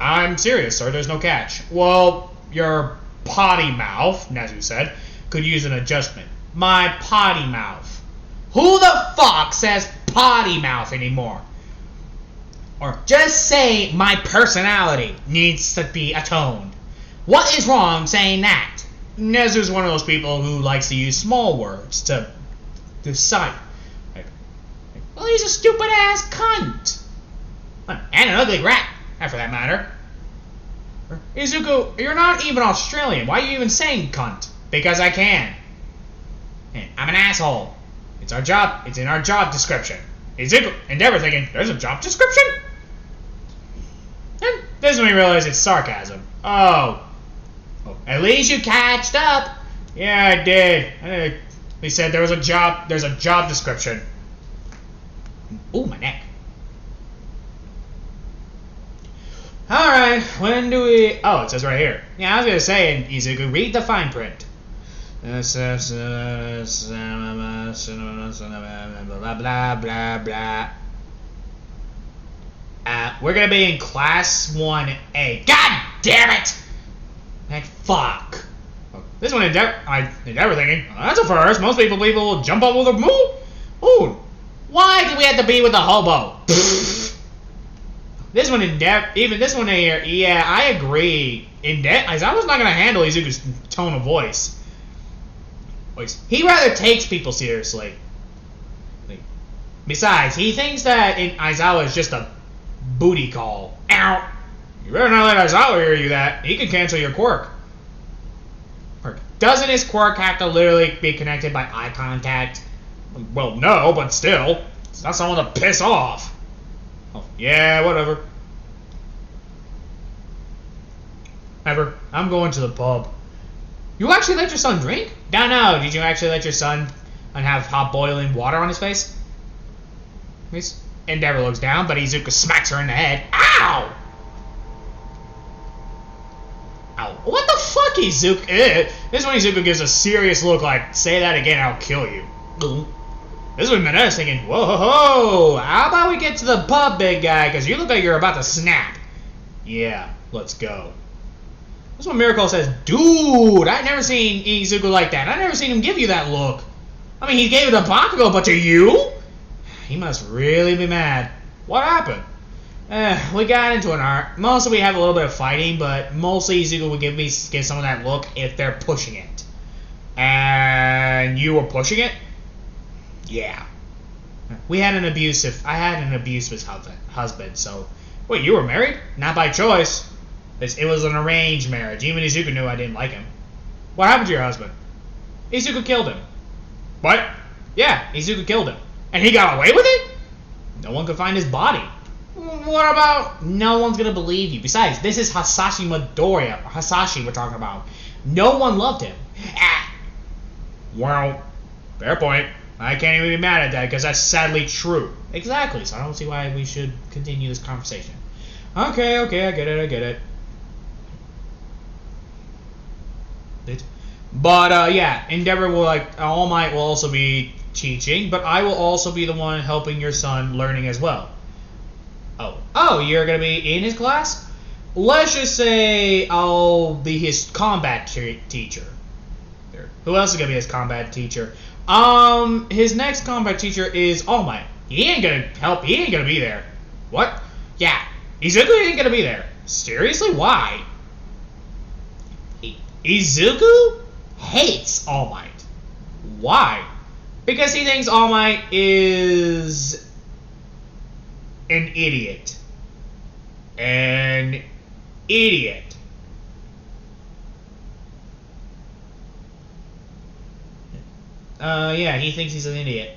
I'm serious, sir. There's no catch. Well, your potty mouth, Nezu said, could use an adjustment. My potty mouth. Who the fuck says potty mouth anymore? Or just say my personality needs to be atoned. What is wrong saying that? Nezu's one of those people who likes to use small words to cite. Well, he's a stupid ass cunt. And an ugly rat, for that matter. Izuku, you're not even Australian. Why are you even saying cunt? Because I can. I'm an asshole. It's our job. It's in our job description. Izuku, Endeavor thinking, there's a job description? And this is when we realize it's sarcasm. Oh, at least you catched up. Yeah, I did. They said there's a job description. Ooh, my neck. Alright, when do we... Oh, it says right here. Yeah, I was going to say, Izuku, read the fine print. Blah, blah, blah, blah. We're going to be in Class 1A. God damn it! Heck, fuck. This one, Endeavor thinking, that's a first. Most people will jump up with a move. Ooh, why do we have to be with a hobo? This one, even this one here, yeah, I agree. Aizawa's not going to handle Izuku's tone of voice. He rather takes people seriously. Besides, he thinks that Aizawa is just a booty call. Ow! You better not let Aizawa hear you that. He can cancel your quirk. Doesn't his quirk have to literally be connected by eye contact? Well, no, but still. It's not someone to piss off. Oh, yeah, whatever. I'm going to the pub. You actually let your son drink? No. Did you actually let your son have hot boiling water on his face? Endeavor looks down, but Izuku smacks her in the head. Ow! Ow. What the fuck, Izuku? This one Izuku gives a serious look like, say that again, I'll kill you. This one Minetta's thinking, whoa, how about we get to the pub, big guy, because you look like you're about to snap. Yeah, let's go. This one Miracle says, dude, I've never seen Izuku like that. I've never seen him give you that look. I mean, he gave it to Bakugo, but to you? He must really be mad. What happened? We got into an art. Mostly we have a little bit of fighting, but mostly Izuku would give some of that look if they're pushing it. And you were pushing it? Yeah. I had an abusive husband, so... Wait, you were married? Not by choice. It was an arranged marriage. Even Izuku knew I didn't like him. What happened to your husband? Izuku killed him. What? Yeah, Izuku killed him. And he got away with it? No one could find his body. What about... No one's gonna believe you. Besides, this is Hasashi Midoriya. Hasashi we're talking about. No one loved him. Well, fair point. I can't even be mad at that because that's sadly true. Exactly, so I don't see why we should continue this conversation. Okay, I get it. But, yeah, Endeavor will, All Might will also be teaching, but I will also be the one helping your son learning as well. Oh, you're gonna be in his class? let's just say I'll be his combat teacher. Who else is gonna be his combat teacher? His next combat teacher is All Might. He ain't gonna help. He ain't gonna be there. What? Yeah, Izuku ain't gonna be there. Seriously, why? Izuku hates All Might. Why? Because he thinks All Might is an idiot. An idiot. Yeah, he thinks he's an idiot.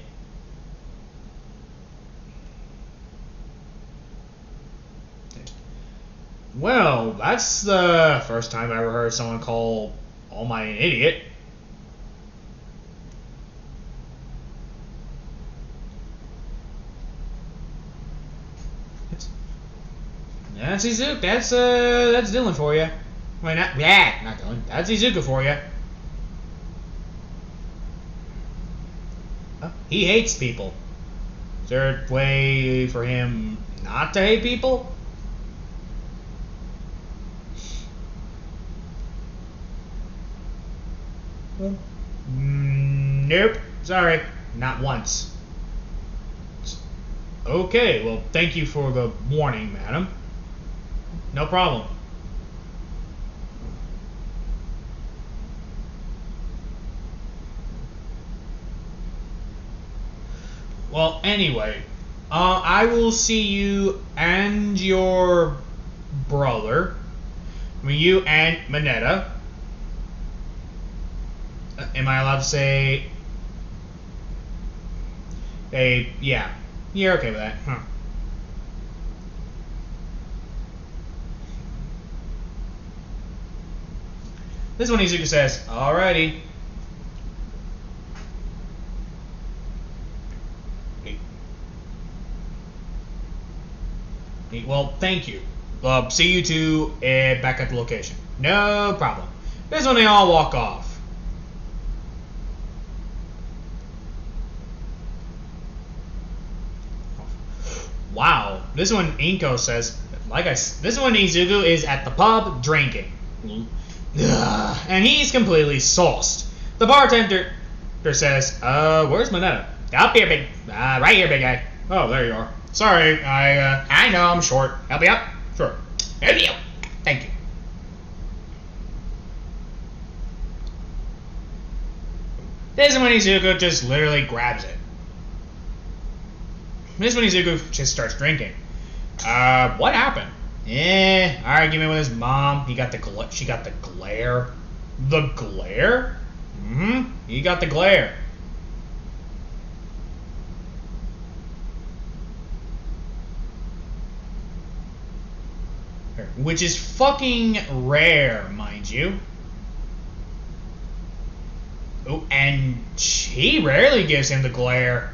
Well, that's the first time I ever heard someone call All Might an idiot. That's Izuku. That's Dylan for you. Wait, not Dylan. That's Izuku for you. He hates people. Is there a way for him not to hate people? Nope. Sorry. Not once. Okay, well, thank you for the warning, madam. No problem. Well, anyway, I will see you and your brother. I mean, you and Mineta. Am I allowed to say? Yeah. You're okay with that, huh? This one Izuku says, alrighty. Well, thank you. See you two back at the location. No problem. This one they all walk off. Wow. This one Inko says, this one Izuku is at the pub drinking. And he's completely sauced. The bartender says, where's Mineta? Up here, right here, big guy. Oh, there you are. Sorry, I know I'm short. Help you up? Sure. Help you. Thank you. This is when Izuku just literally grabs it. This is when Izuku just starts drinking. What happened? Argument with his mom. She got the glare. The glare? Mm-hmm. He got the glare. Which is fucking rare, mind you. Oh, and he rarely gives him the glare.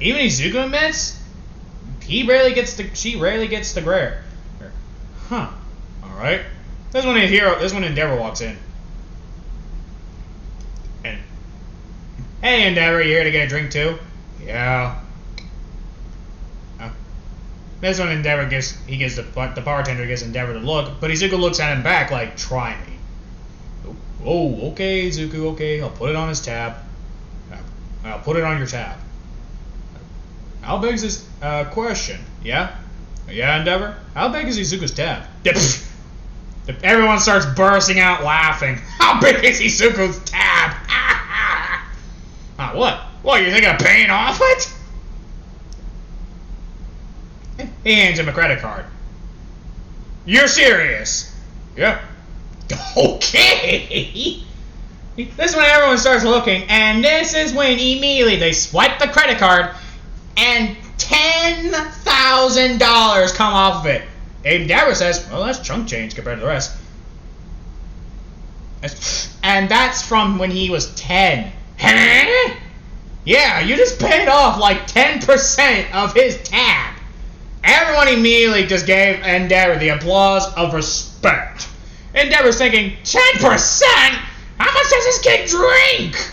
Even Izuku admits she rarely gets the glare. Huh. Alright. This one Endeavor walks in. And hey Endeavor, you here to get a drink too? Yeah. This one Endeavor gives the bartender gives Endeavor the look, but Izuku looks at him back like, try me. Oh, okay, Izuku, okay, I'll put it on his tab. I'll put it on your tab. How big is this question? Yeah? Yeah, Endeavor? How big is Izuku's tab? Everyone starts bursting out laughing. How big is Izuku's tab? What? What, you thinking of paying off it? He hands him a credit card. You're serious? Yeah. Okay. This is when everyone starts looking, and this is when immediately they swipe the credit card, and $10,000 come off of it. Endeavor says, well, that's chunk change compared to the rest. And that's from when he was 10. Huh? Yeah, you just paid off like 10% of his tab. Everyone immediately just gave Endeavor the applause of respect. Endeavor's thinking, 10%? How much does this kid drink?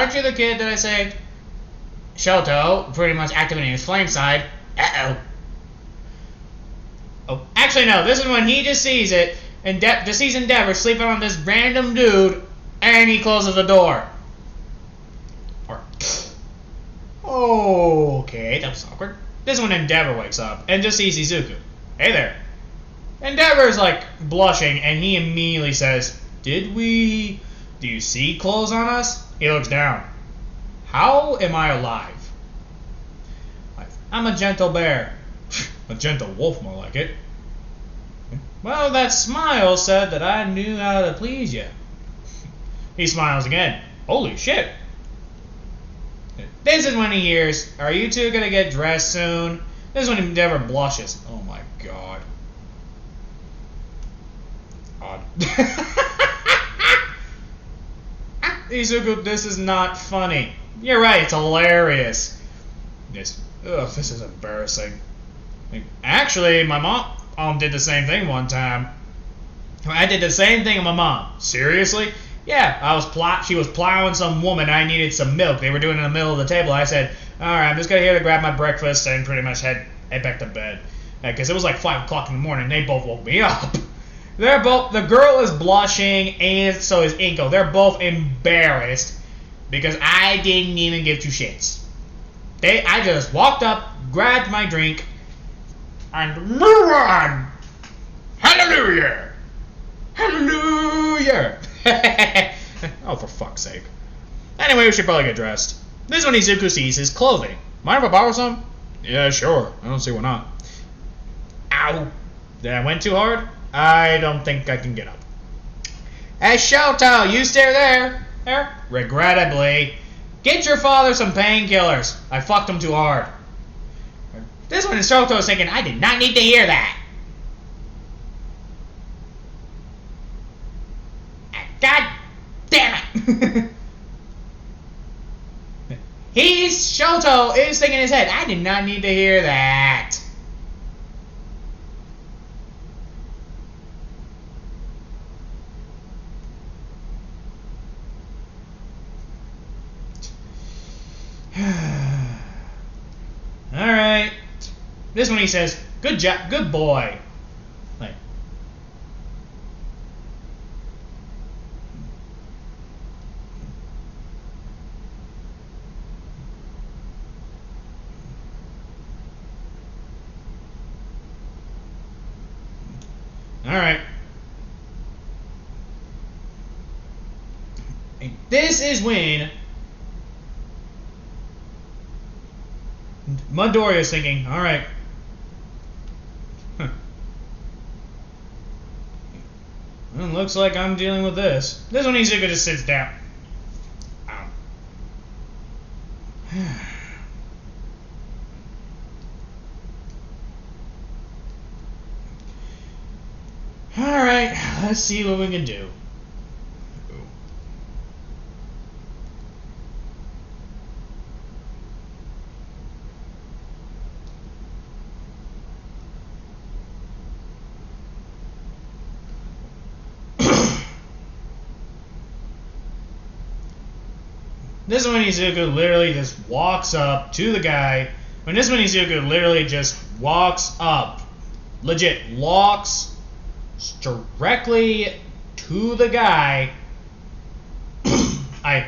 aren't you the kid that I saved? Shoto, pretty much activating his flame side. Uh-oh. Oh, actually no, this is when he just sees it, and just sees Endeavor sleeping on this random dude, and he closes the door. Okay, that was awkward. This is when Endeavor wakes up, and just sees Izuku. Hey there. Endeavor's like blushing, and he immediately says, do you see clothes on us? He looks down. How am I alive? I'm a gentle bear. A gentle wolf, more like it. Well, that smile said that I knew how to please you. He smiles again. Holy shit. This is when he hears, are you two gonna get dressed soon? This is when Endeavor blushes. Oh my god. Odd. Izuku, this is not funny. You're right, it's hilarious. This is embarrassing. Actually, my mom did the same thing one time. I did the same thing with my mom. Seriously? Yeah, she was plowing some woman. I needed some milk. They were doing it in the middle of the table. I said, alright, I'm just going to here to grab my breakfast and pretty much head back to bed. Because it was like 5 o'clock in the morning. They both woke me up. The girl is blushing, and so is Inko. They're both embarrassed because I didn't even give two shits. I just walked up, grabbed my drink, and move on. Hallelujah! Hallelujah! Oh, for fuck's sake. Anyway, we should probably get dressed. This is when Izuku sees his clothing. Mind if I borrow some? Yeah, sure. I don't see why not. Ow! Did I went too hard? I don't think I can get up. Hey, Shoto, you stay there. Regrettably. Get your father some painkillers. I fucked him too hard. This one is Shoto thinking, I did not need to hear that. God damn it. Shoto is thinking in his head, I did not need to hear that. Alright. This one he says, good job, good boy. Like, alright. This is when Midoriya's thinking, alright. Well, looks like I'm dealing with this. This one Izuku just sits down. Alright, let's see what we can do. This is when Izuku literally just walks up to the guy. When this one Izuku literally just walks up, legit walks directly to the guy,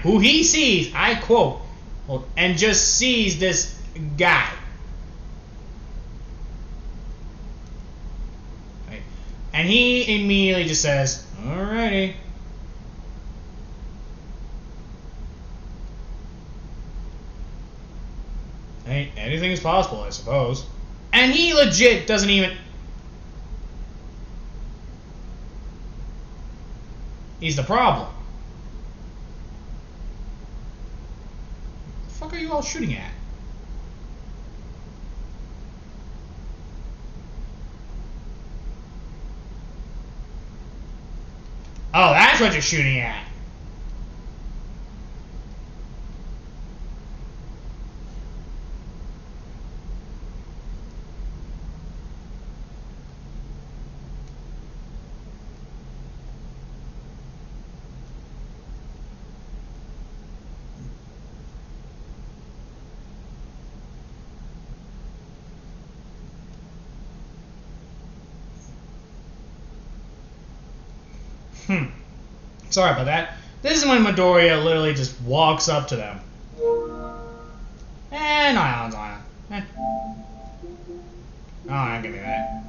who he sees, I quote, and just sees this guy. And he immediately just says, alrighty. Hey, anything is possible, I suppose. And he legit doesn't even... He's the problem. What the fuck are you all shooting at? Oh, that's what you're shooting at. Sorry about that. This is when Midoriya literally just walks up to them. And Ion's Ion. Oh, give me that.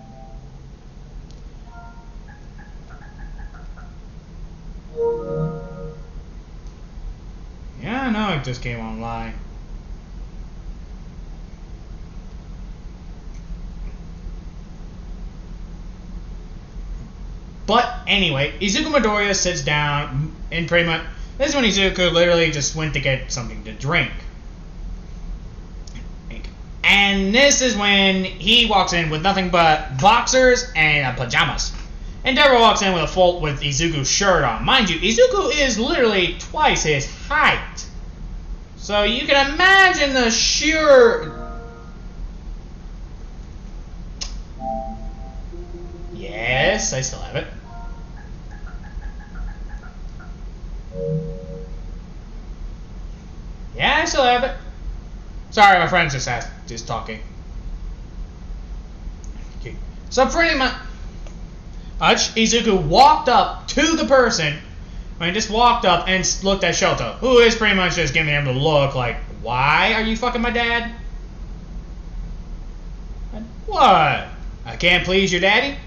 Yeah, I know it just came online. But anyway, Izuku Midoriya sits down and pretty much this is when Izuku literally just went to get something to drink. And this is when he walks in with nothing but boxers and pajamas. And Deborah walks in with Izuku's shirt on. Mind you, Izuku is literally twice his height. So you can imagine the sheer... Yes, I still have it. Yeah, I still have it. Sorry, my friend's just talking. Okay. So pretty much, Izuku walked up to the person. I mean, just walked up and looked at Shoto, who is pretty much just giving him the look like, "Why are you fucking my dad?" And, what? I can't please your daddy?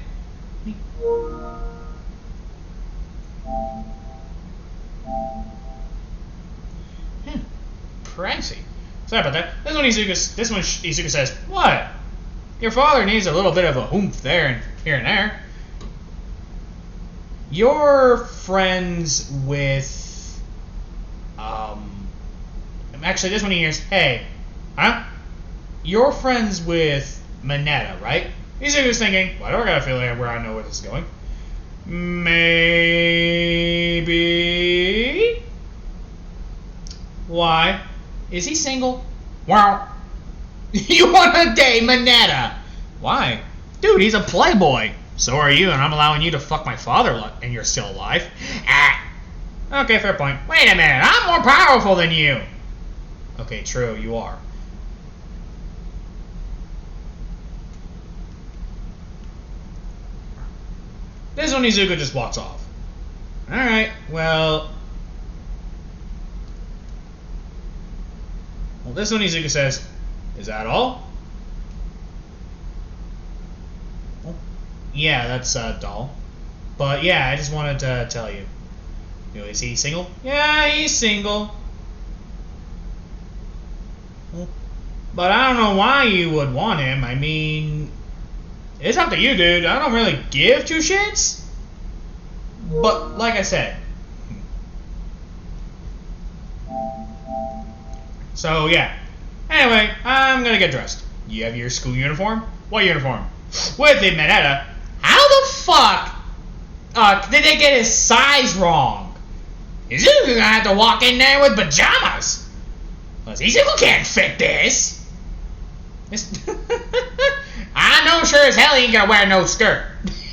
Pricey. Sorry about that. This one Izuku says, "What? Your father needs a little bit of a oomph there and here and there. You're friends with actually this one he hears, hey, huh? You're friends with Mineta, right?" Izuku's thinking, why do I got a feeling where I know where this is going? Maybe. Why? Is he single? Wow. You want to date Mineta? Why? Dude, he's a playboy. So are you, and I'm allowing you to fuck my father and you're still alive. Ah. Okay, fair point. Wait a minute, I'm more powerful than you. Okay, true, you are. This one Izuku just walks off. Alright, well, this one Izuku says, is that all? Yeah, that's Doll. But yeah, I just wanted to tell you. Is he single? Yeah, he's single. But I don't know why you would want him. I mean, it's up to you, dude. I don't really give two shits. But like I said. So yeah. Anyway, I'm gonna get dressed. You have your school uniform? What uniform? With the Mineta. How the fuck did they get his size wrong? Izuku gonna have to walk in there with pajamas. Cause Izuku can't fit this. I know sure as hell he ain't gonna wear no skirt.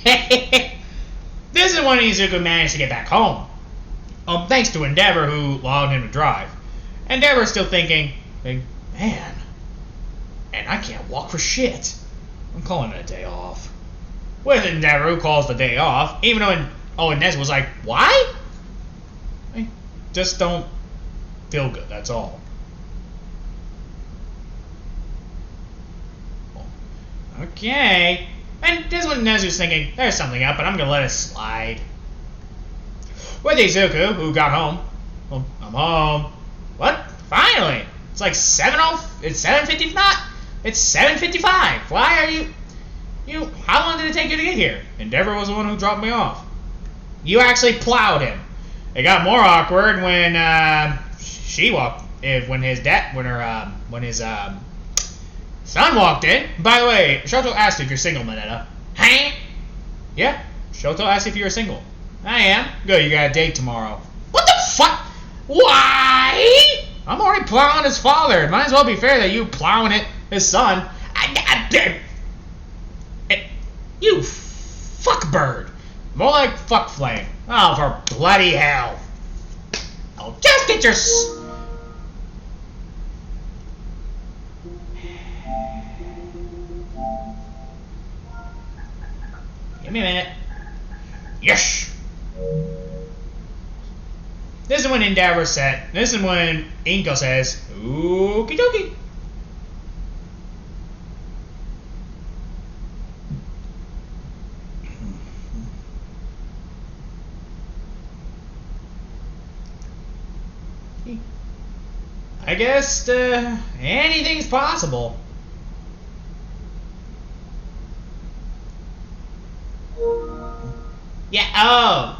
This is when Izuku managed to get back home. Thanks to Endeavor, who allowed him to drive. Endeavor's still thinking, man, and I can't walk for shit. I'm calling it a day off. With Endeavor, who calls the day off, even though Inez was like, why? I just don't feel good, that's all. Okay. And this is when Nezu's thinking, there's something up, but I'm gonna let it slide. With Izuku, who got home. Well, I'm home. What? Finally! It's like it's 7:50 not? It's 7:55. Why are you how long did it take you to get here? Endeavor was the one who dropped me off. You actually plowed him. It got more awkward when when his son walked in. By the way, Shoto asked if you're single, Mineta. Huh? Yeah, Shoto asked if you were single. I am. Good, you got a date tomorrow. What the fuck? Why? I'm already plowing his father. It might as well be fair that you plowing his son. You fuck bird. More like fuck flame. Oh, for bloody hell. Oh, just get your... Give me a minute. Yes. This is when Endeavor said. This is when Inko says, "Okie dokie." I guess anything's possible. Yeah. Oh.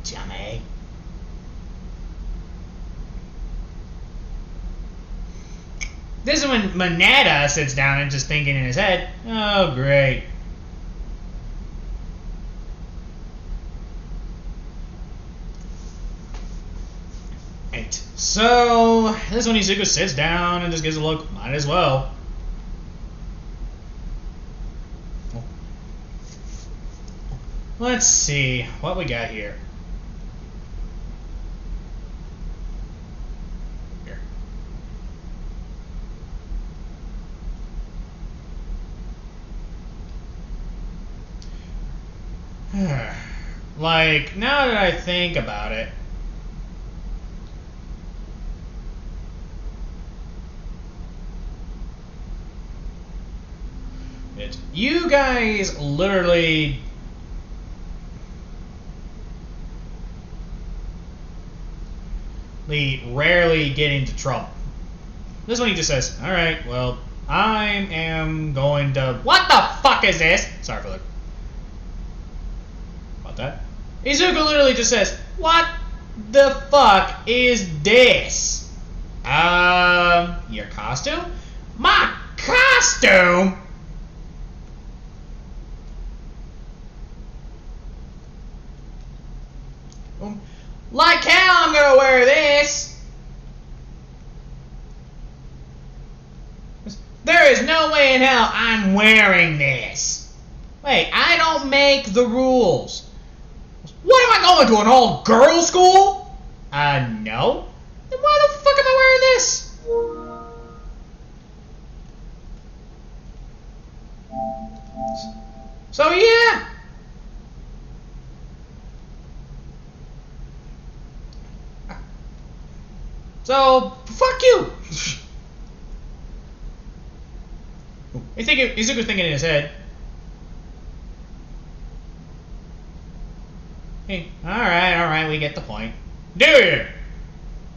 Dummy. This is when Moneta sits down and just thinking in his head, oh, great. Right. So, this one Izuku sits down and just gives a look. Might as well. Let's see what we got here. Like, now that I think about it, you guys literally rarely get into trouble. This one he just says, alright, well, I am going to... What the fuck is this? Sorry for the... About that. Izuku literally just says, what the fuck is this? Your costume? My costume? Like hell I'm gonna wear this. There is no way in hell I'm wearing this. Wait, I don't make the rules. What am I going to, an all-girls school? No. Then why the fuck am I wearing this? So yeah. So, fuck you! Izuku's thinking in his head. Hey, alright, we get the point. Do you?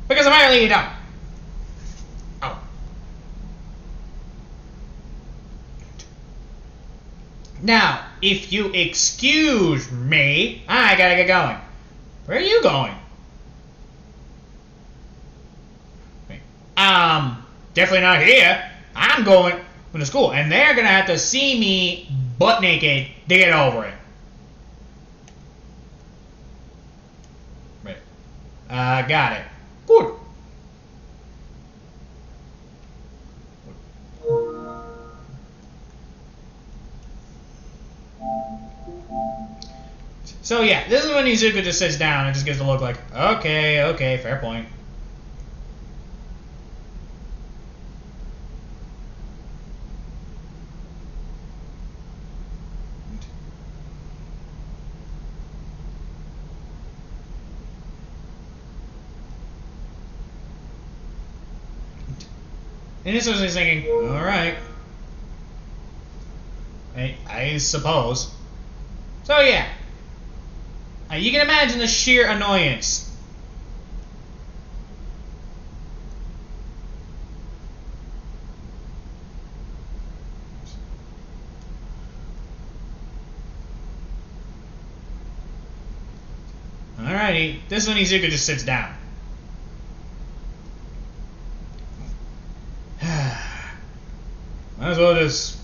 Because apparently you don't. Oh. Now, if you excuse me, I gotta get going. Where are you going? Definitely not here. I'm going to school, and they're gonna have to see me butt naked to get over it. Right. Got it. Good. So yeah, this is when Izuku just sits down and just gives a look like, okay, fair point. And this was just thinking, alright. I suppose. So yeah. You can imagine the sheer annoyance. Alrighty. This is when Izuku just sits down. Might as well just...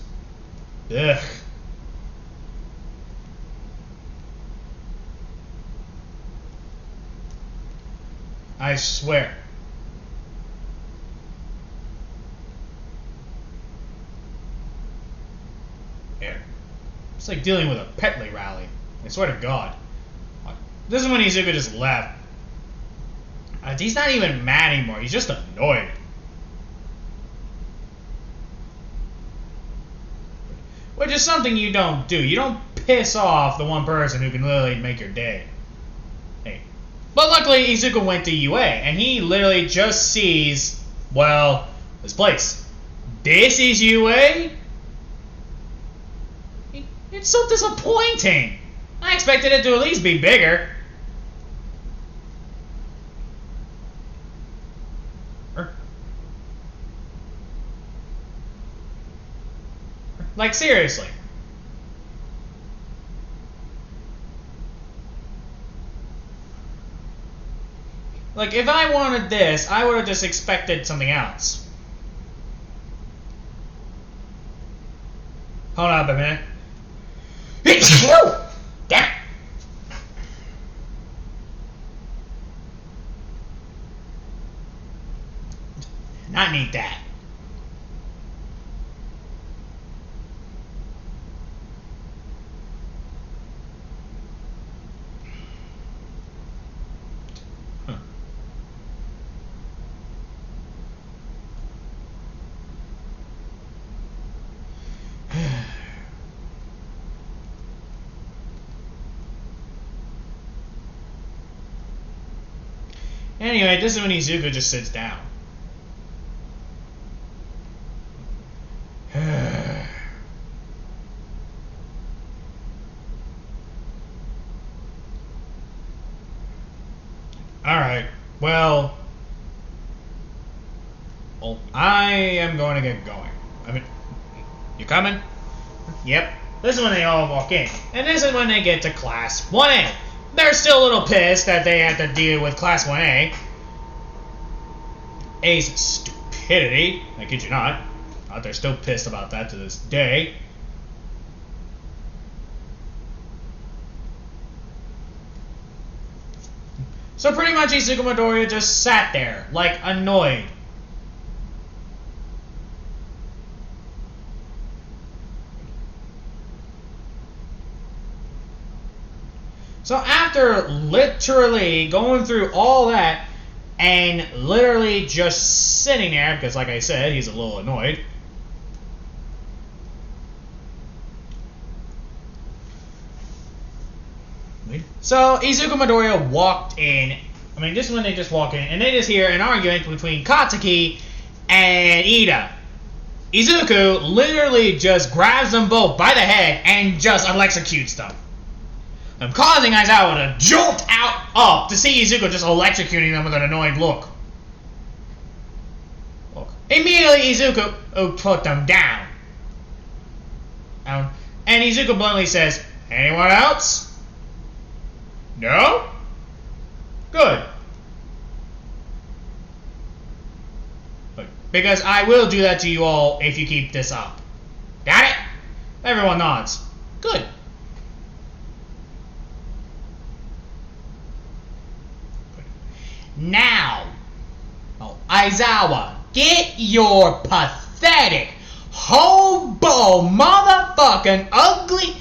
Ugh. I swear. Yeah. It's like dealing with a Petley rally. I swear to God. This is when Izuku just left. He's not even mad anymore. He's just annoyed. Which is something you don't do. You don't piss off the one person who can literally make your day. Hey. But luckily, Izuku went to UA, and he literally just sees, well, this place. This is UA? It's so disappointing. I expected it to at least be bigger. Like, seriously. Like, if I wanted this, I would have just expected something else. Hold up a minute. It's you! Damn it! Not need that. Anyway, this is when Izuku just sits down. Alright, well, I am going to get going. I mean, you coming? Yep. This is when they all walk in. And this is when they get to Class 1A. They're still a little pissed that they have to deal with Class 1A. A's stupidity. I kid you not. They're still pissed about that to this day. So pretty much Izuku Midoriya just sat there, like, annoyed. So after literally going through all that and literally just sitting there, because like I said, he's a little annoyed. So Izuku Midoriya walked in. I mean, this is when they just walk in, and they just hear an argument between Katsuki and Ida. Izuku literally just grabs them both by the head and just electrocutes them. Causing Aizawa to jolt up to see Izuku just electrocuting them with an annoyed look. Immediately, Izuku put them down. And Izuku bluntly says, "Anyone else? No? Good. Because I will do that to you all if you keep this up. Got it?" Everyone nods. Good. Now, Aizawa, get your pathetic, hobo, motherfucking, ugly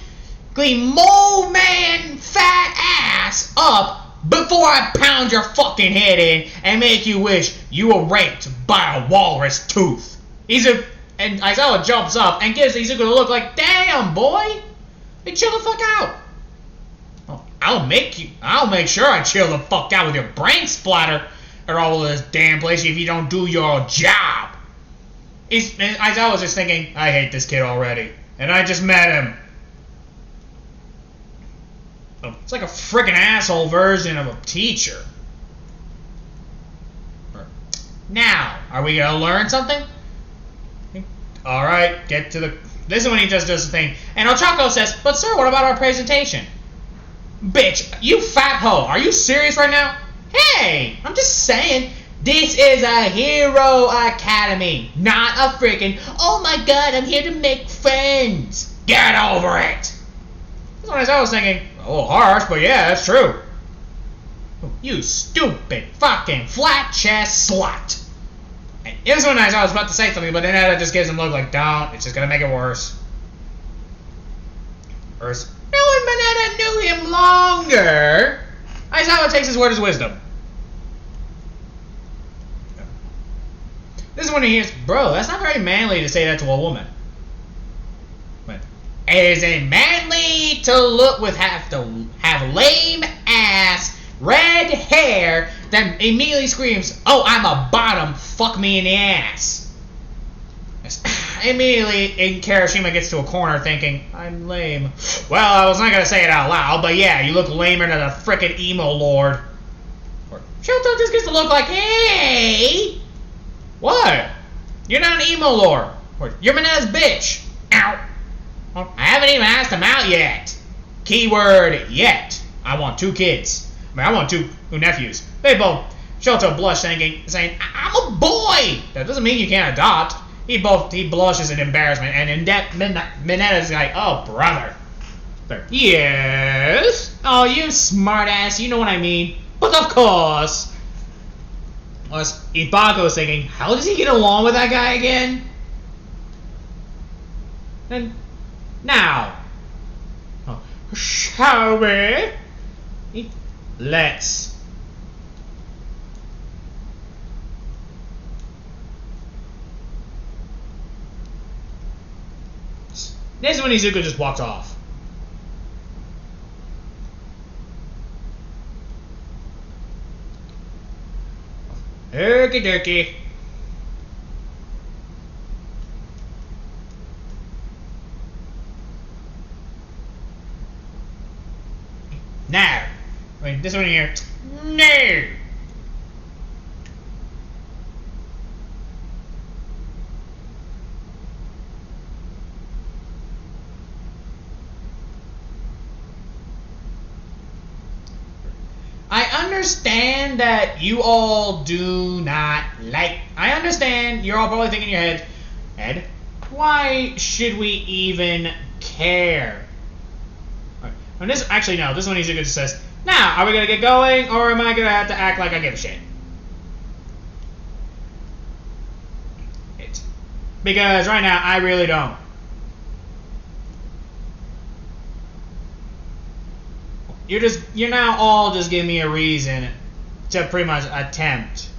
mole man, fat ass up before I pound your fucking head in and make you wish you were raped by a walrus tooth. And Aizawa jumps up and gives Izuku a look like, "Damn, boy, hey, chill the fuck out." I'll make sure I chill the fuck out with your brain splatter or all of this damn place if you don't do your job. Aizawa was just thinking, I hate this kid already. And I just met him. It's like a freaking asshole version of a teacher. Now, are we gonna learn something? Alright, get to the... This is when he just does the thing. And Ochako says, "But sir, what about our presentation?" Bitch, you fat hoe, are you serious right now? Hey, I'm just saying, this is a hero academy, not a freaking, "Oh my god, I'm here to make friends." Get over it. That's what I was thinking. A little harsh, but yeah, that's true. You stupid fucking flat chest slut. And it was so nice, I was about to say something, but then Eda just gives him a look like, "Don't, it's just gonna make it worse." Worse. No one but Eda knew him longer. Aizawa takes his word as wisdom. This is when he hears, bro, that's not very manly to say that to a woman. But is it manly to look with have lame ass, red hair, then immediately screams, oh, I'm a bottom, fuck me in the ass. Immediately, Kirishima gets to a corner thinking, I'm lame. Well, I was not going to say it out loud, but yeah, you look lamer than a frickin' emo lord. Or Shoto just gets to look like, hey! What? You're not an emo lord. Or you're Mineta's bitch. Ow. Well, I haven't even asked him out yet. Keyword, yet. I want 2 kids. I want two nephews. They both, Shoto blushed saying, I'm a boy! That doesn't mean you can't adopt. He blushes in embarrassment, and in depth, Mineta's like, oh, brother. Yes? Oh, you smartass, you know what I mean. But of course. Ibako's thinking, how does he get along with that guy again? And now, shall we? Let's. This is when Izuku just walks off. Okie dokie. Now, wait, this one here. No. I understand that you all do not like. I understand you're all probably thinking in your head, why should we even care? Right. And this actually no, this one Izuku just says, now, are we gonna get going, or am I gonna have to act like I give a shit? Because right now I really don't. You're now all just giving me a reason to pretty much attempt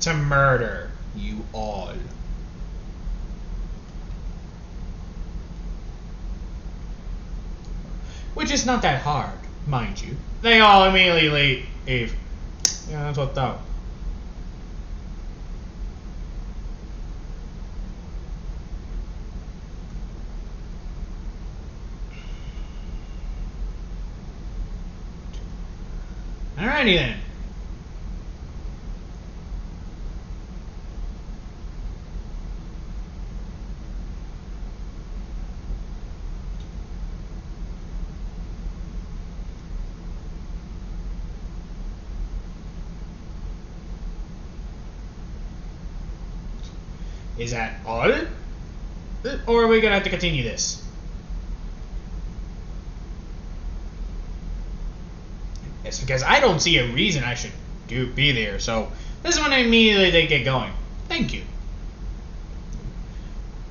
to murder you all. Which is not that hard, mind you. They all immediately leave. Yeah, that's what though. Alrighty then. Is that all? Or are we gonna have to continue this? It's because I don't see a reason I should be there, so this is when immediately they get going. Thank you.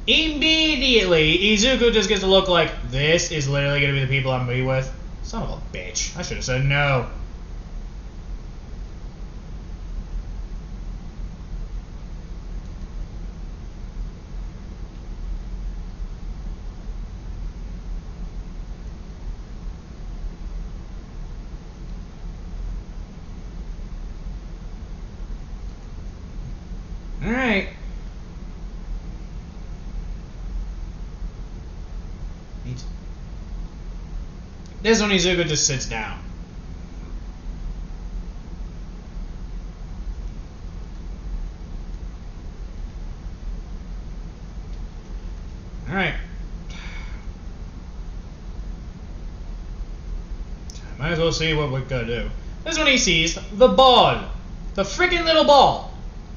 Immediately, Izuku just gets to look like, this is literally going to be the people I'm going to be with. Son of a bitch. I should have said no. Alright. This one Izuku just sits down. Alright. Might as well see what we're gonna do. This one he sees the ball. The freaking little ball.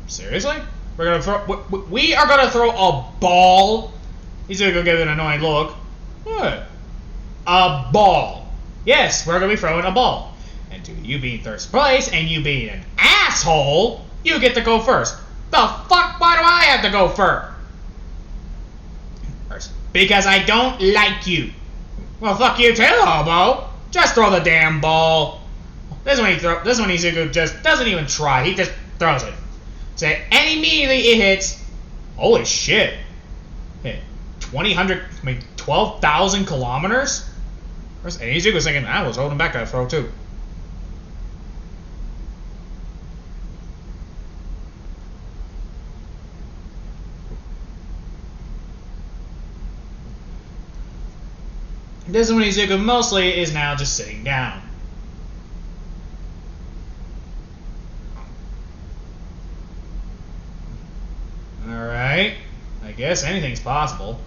Seriously? We're gonna throw. We are gonna throw a ball. He's gonna go give it an annoying look. What? A ball. Yes, we're gonna be throwing a ball. And due to you being third place and you being an asshole, you get to go first. The fuck? Why do I have to go first? Because I don't like you. Well, fuck you too, hobo. Just throw the damn ball. This one Izuku just doesn't even try. He just throws it. Say, and immediately it hits. Holy shit. Hit 12,000 kilometers? And Izuku's thinking, I was holding back that throw too. This is when Izuku mostly is now just sitting down. Alright. I guess anything's possible.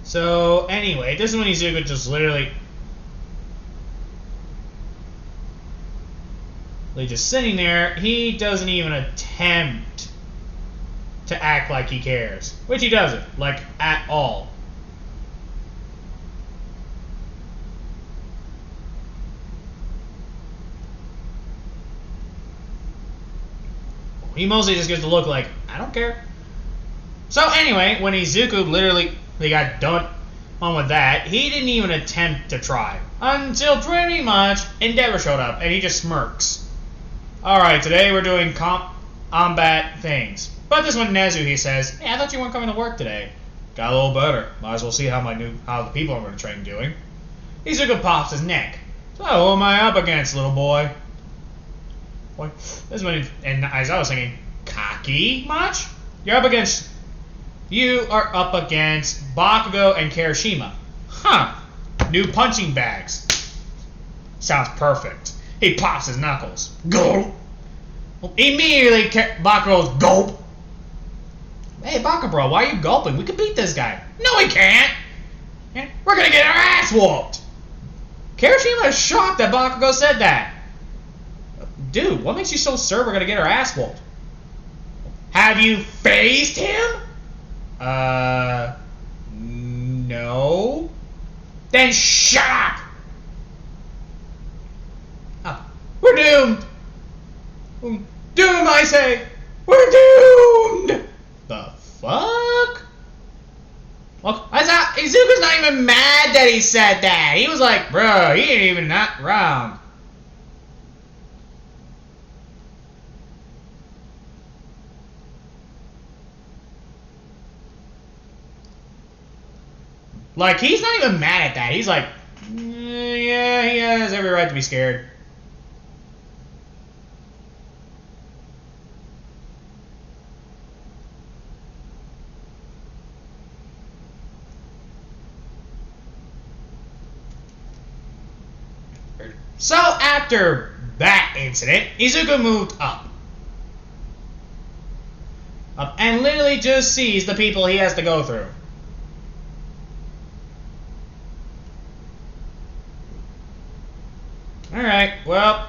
So, anyway, this is when Izuku just literally just sitting there. He doesn't even attempt to act like he cares. Which he doesn't, like, at all. He mostly just gives the look like, I don't care. So anyway, when Izuku literally got done on with that, he didn't even attempt to try. Until pretty much Endeavor showed up, and he just smirks. Alright, today we're doing combat things. But this one, Nezu, he says, hey, I thought you weren't coming to work today. Got a little better. Might as well see how the people I'm going to train doing. Izuku pops his neck. So, who am I up against, little boy? Boy, this one, and as I was thinking, cocky much? You are up against Bakugo and Kirishima. Huh. New punching bags. Sounds perfect. He pops his knuckles. Gulp. Immediately, Bakugo's gulp. Hey, Bakubro, why are you gulping? We can beat this guy. No, we can't. We're gonna get our ass whooped. Kirishima is shocked that Bakugo said that. Dude, what makes you so certain we're gonna get our ass whooped? Have you faced him? No. Then shut up! We're doomed! Doomed, I say! We're doomed! The fuck? Well, Izuku's not even mad that he said that. He was like, bro, he ain't even not wrong. Like, he's not even mad at that. He's like, yeah, he has every right to be scared. So, after that incident, Izuku moved up. And literally just sees the people he has to go through. Alright, well.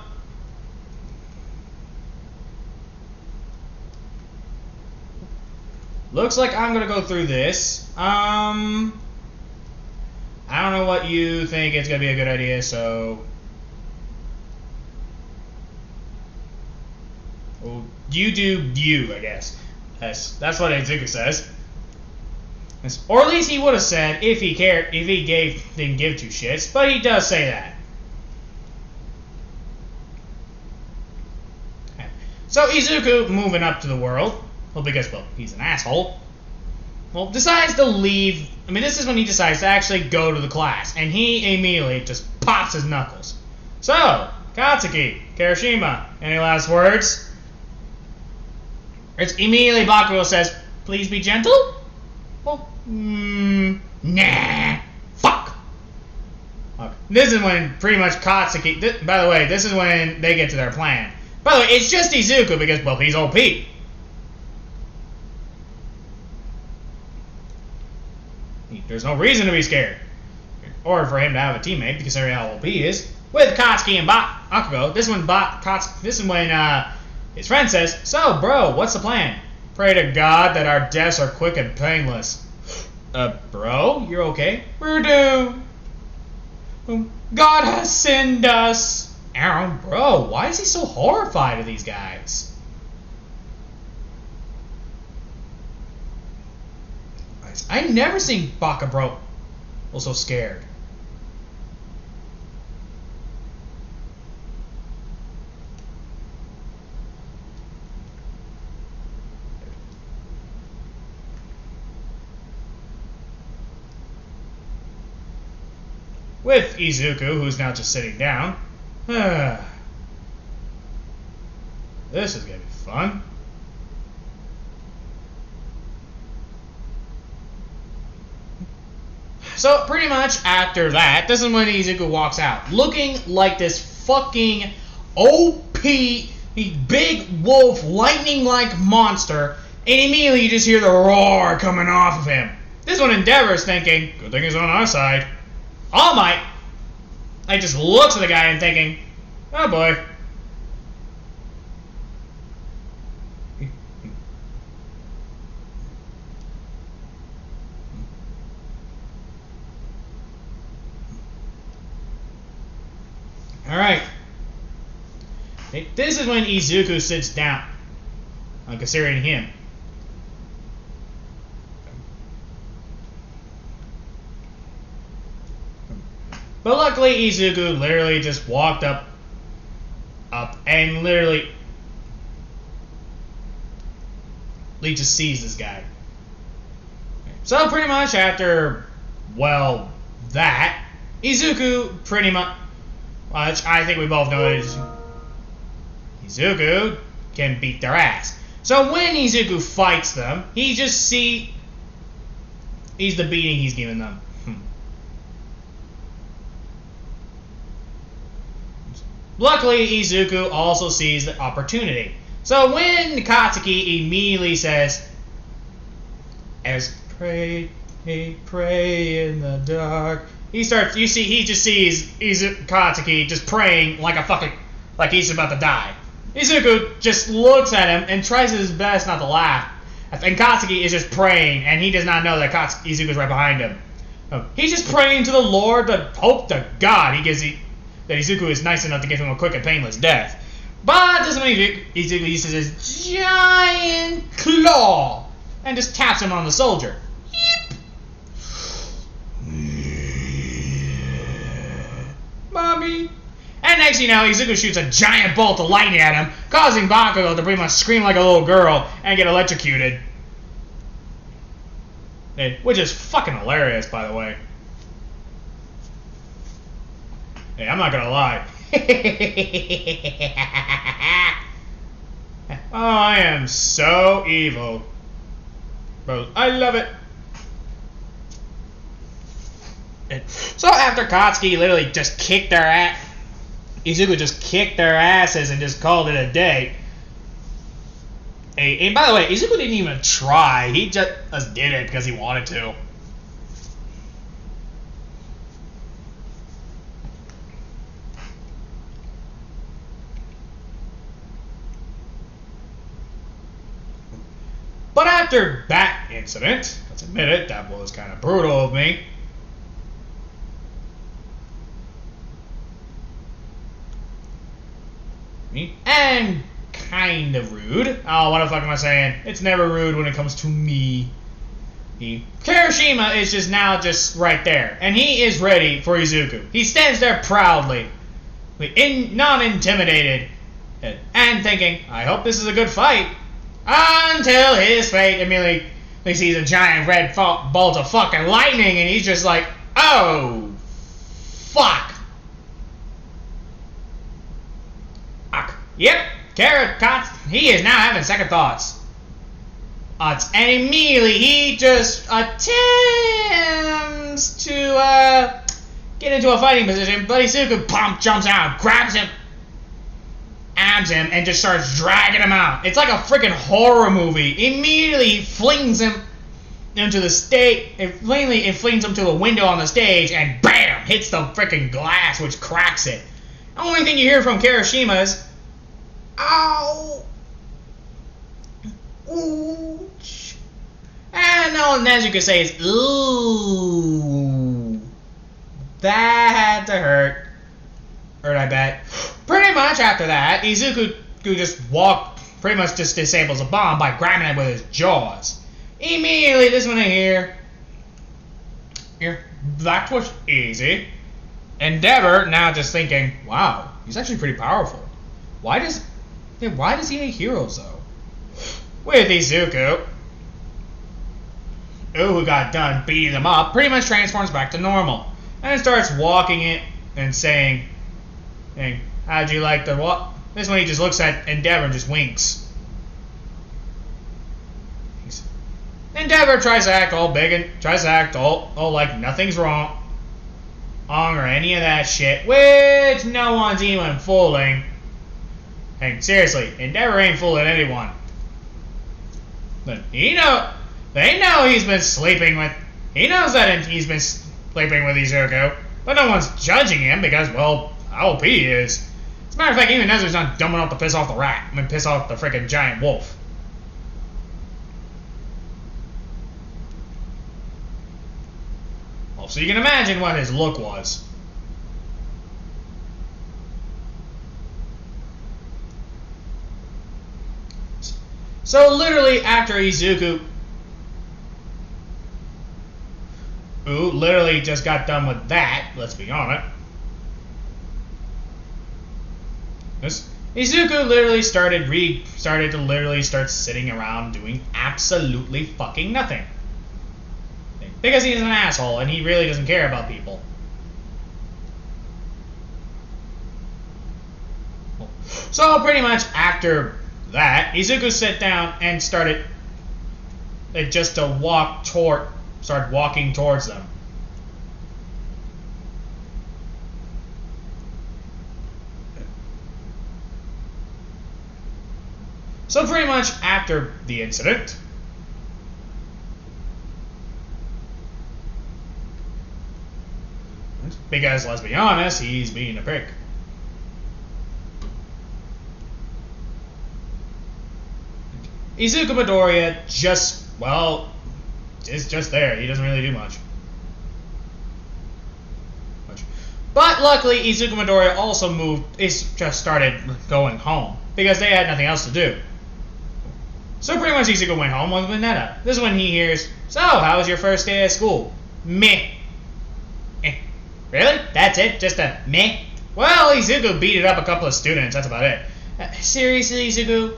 Looks like I'm gonna go through this. I don't know what you think it's gonna be a good idea, so. Well, you do you, I guess. That's what Izuku says. Or at least he would have said if he cared, if he didn't give two shits, but he does say that. So Izuku, moving up to the world, well, because, well, he's an asshole, well, decides to leave. I mean, this is when he decides to actually go to the class, and he immediately just pops his knuckles. So, Katsuki, Kirishima, any last words? It's immediately Bakugo says, please be gentle? Well, nah, fuck. Okay. This is when pretty much Katsuki, by the way, this is when they get to their plan. By the way, it's just Izuku because, well, he's OP. There's no reason to be scared. Or for him to have a teammate, considering how OP he is. With Katsuki and Bakugo, this is when his friend says, so, bro, what's the plan? Pray to God that our deaths are quick and painless. Bro, you're okay? We're doomed. God has sinned us. Aaron, bro, why is he so horrified of these guys? I never seen Baka bro so scared. With Izuku, who's now just sitting down. This is gonna be fun. So pretty much after that, this is when Izuku walks out, looking like this fucking OP big wolf lightning-like monster, and immediately you just hear the roar coming off of him. This one Endeavor's thinking, good thing he's on our side. All Might, just looks at the guy and thinking, oh boy. Alright. This is when Izuku sits down. I'm considering him. But luckily, Izuku literally just walked up and literally just sees this guy. So pretty much after, well, that, Izuku pretty much, I think we both know that Izuku can beat their ass. So when Izuku fights them, he's the beating he's giving them. Luckily, Izuku also sees the opportunity. So when Katsuki immediately says, as pray in the dark, he just sees Katsuki just praying like he's about to die. Izuku just looks at him and tries his best not to laugh. And Katsuki is just praying, and he does not know that Izuku's right behind him. He's just praying to the Lord to hope to God that Izuku is nice enough to give him a quick and painless death. But this is when Izuku uses his giant claw and just taps him on the shoulder. Yep. Mommy. And next you know, Izuku shoots a giant bolt of lightning at him, causing Bakugo to pretty much scream like a little girl and get electrocuted. Which is fucking hilarious, by the way. Hey, I'm not gonna lie. Oh, I am so evil. Bro, I love it. So after Katsuki literally just kicked their ass, Izuku just kicked their asses and just called it a day. And by the way, Izuku didn't even try. He just did it because he wanted to. But after that incident, let's admit it, that was kind of brutal of me. And kind of rude. Oh, what the fuck am I saying? It's never rude when it comes to me. Kirishima is just right there. And he is ready for Izuku. He stands there proudly, not intimidated, and thinking, I hope this is a good fight. Until his fate immediately he sees a giant red bolt of fucking lightning, and he's just like, oh, fuck. Yep, he is now having second thoughts. And immediately he just attempts to get into a fighting position, but Izuku jumps out, grabs him, abs him, and just starts dragging him out. It's like a freaking horror movie. Immediately he flings him into the stage, it flings him to the window on the stage, and BAM! Hits the freaking glass, which cracks it. The only thing you hear from Kirishima is, ow! Ouch! And all Nezuko says, ooh. That had to hurt. Or I bet. Pretty much after that, Izuku pretty much just disables a bomb by grabbing it with his jaws. Immediately, this one here, that was easy. Endeavor now just thinking, wow, he's actually pretty powerful. Why does he hate heroes though? With Izuku, who got done beating them up, pretty much transforms back to normal and starts walking it and saying, "Hey, how'd you like the walk?" This one he just looks at Endeavor and just winks. Endeavor tries to act all big and tries to act all like nothing's wrong or any of that shit, which no one's even fooling. Hey, seriously, Endeavor ain't fooling anyone. But they know he's been sleeping with. He knows that he's been sleeping with Izuku, but no one's judging him because, well, how OP he is. As a matter of fact, even Nezu's not dumb enough to piss off the rat. I mean, piss off the freaking giant wolf. Well, so you can imagine what his look was. So literally after Izuku, who literally just got done with that, let's be honest. Izuku literally started to start sitting around doing absolutely fucking nothing. Because he's an asshole and he really doesn't care about people. So pretty much after that, Izuku sat down and started walking towards them. So pretty much after the incident, because let's be honest, he's being a prick. Izuku Midoriya is just there. He doesn't really do much. But luckily, Izuku Midoriya also just started going home because they had nothing else to do. So pretty much Izuku went home with Mineta. This is when he hears, "So, how was your first day at school?" "Meh." Really? That's it? Just a meh? Well, Izuku beat it up a couple of students. That's about it. Seriously, Izuku?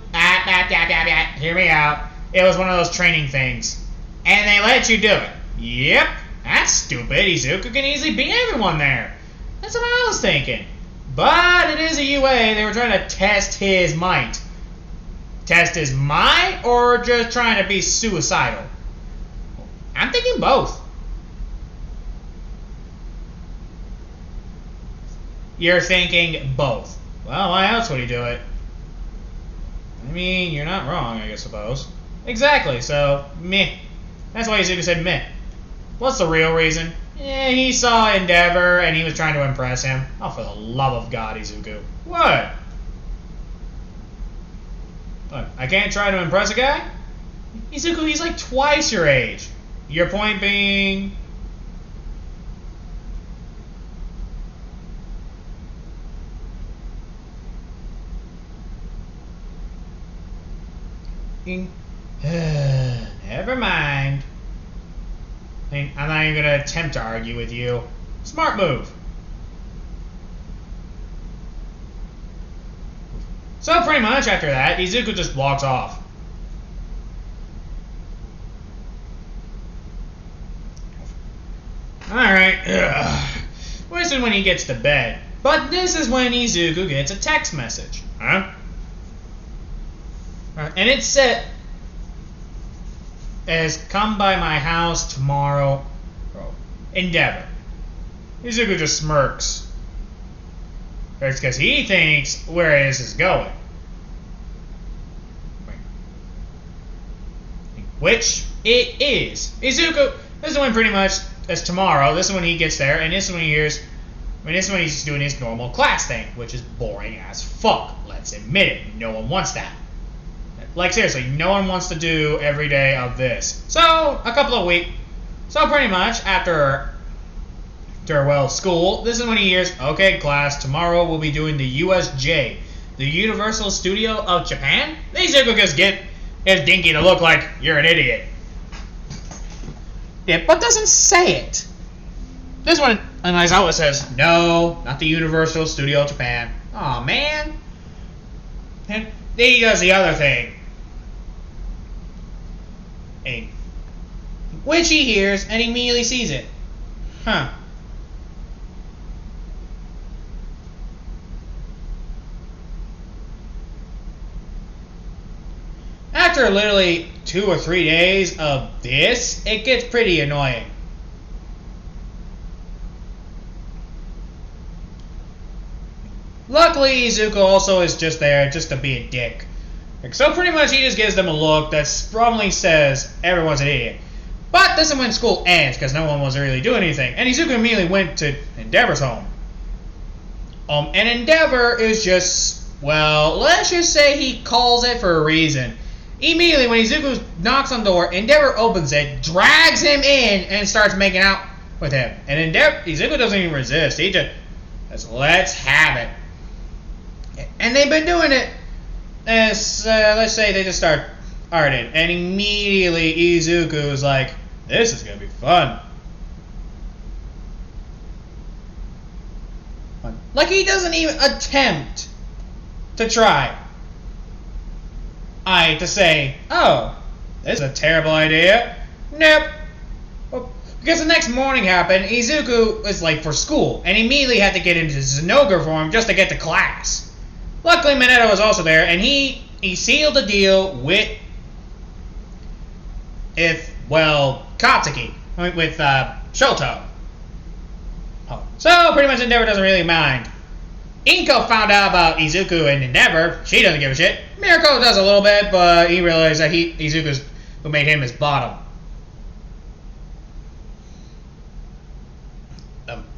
Hear me out. It was one of those training things. And they let you do it. Yep. That's stupid. Izuku can easily beat everyone there. That's what I was thinking. But it is a UA. They were trying to test his might. Test his might or just trying to be suicidal? I'm thinking both. You're thinking both. Well, why else would he do it? I mean, you're not wrong, I suppose. Exactly, so, meh. That's why Izuku said meh. What's the real reason? He saw Endeavor and he was trying to impress him. Oh, for the love of God, Izuku. What? Look, I can't try to impress a guy? Izuku, he's like twice your age. Your point being... Never mind. I'm not even going to attempt to argue with you. Smart move. So pretty much after that, Izuku just walks off. Alright. This is when he gets to bed. But this is when Izuku gets a text message. Huh? And it's set as "come by my house tomorrow." Endeavor. Izuku just smirks. It's because he thinks where this is going. Which it is. Izuku, this is when pretty much as tomorrow, this is when he gets there, and this is when he hears, this is when he's doing his normal class thing, which is boring as fuck. Let's admit it. No one wants that. Like, seriously, no one wants to do every day of this. So, a couple of weeks. So, pretty much, after Farewell school. This is when he hears, okay, class, tomorrow we'll be doing the USJ, the Universal Studio of Japan. Izuku just get his dinky to look like you're an idiot. Yeah, but doesn't say it. This one, and Aizawa says, no, not the Universal Studio of Japan. Aw, man. And he does the other thing. Which he hears and immediately sees it. Huh. After literally 2 or 3 days of this, it gets pretty annoying. Luckily, Izuku also is just there just to be a dick. So pretty much he just gives them a look that strongly says everyone's an idiot. But this is when school ends, because no one was really doing anything. And Izuku immediately went to Endeavor's home. And Endeavor is just, well, let's just say he calls it for a reason. Immediately when Izuku knocks on the door, Endeavor opens it, drags him in, and starts making out with him. And Izuku doesn't even resist. He just says, let's have it. And they've been doing it as, let's say they just start arting. And immediately Izuku is like, this is going to be fun. Like he doesn't even attempt to try. To say, oh, this is a terrible idea. Nope. Well, because the next morning happened, Izuku was late for school, and immediately had to get into zinogre form just to get to class. Luckily, Mineta was also there, and he sealed the deal with, Katsuki, with Shoto. Oh. So, pretty much Endeavor doesn't really mind. Inko found out about Izuku and Endeavor. She doesn't give a shit. Mirko does a little bit, but he realized that Izuku's who made him his bottom.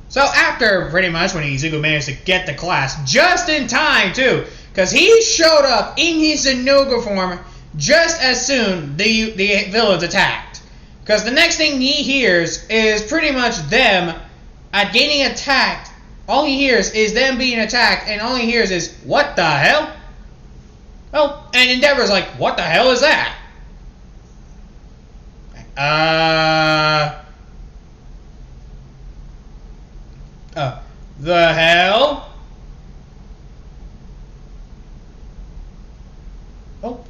So after, pretty much, when Izuku managed to get to class, just in time, too, because he showed up in his zinogre form just as soon the villains attacked. Because the next thing he hears is pretty much them getting attacked. All he hears is them being attacked, and all he hears is, what the hell? Oh, and Endeavor's like, what the hell is that? The hell? Oh.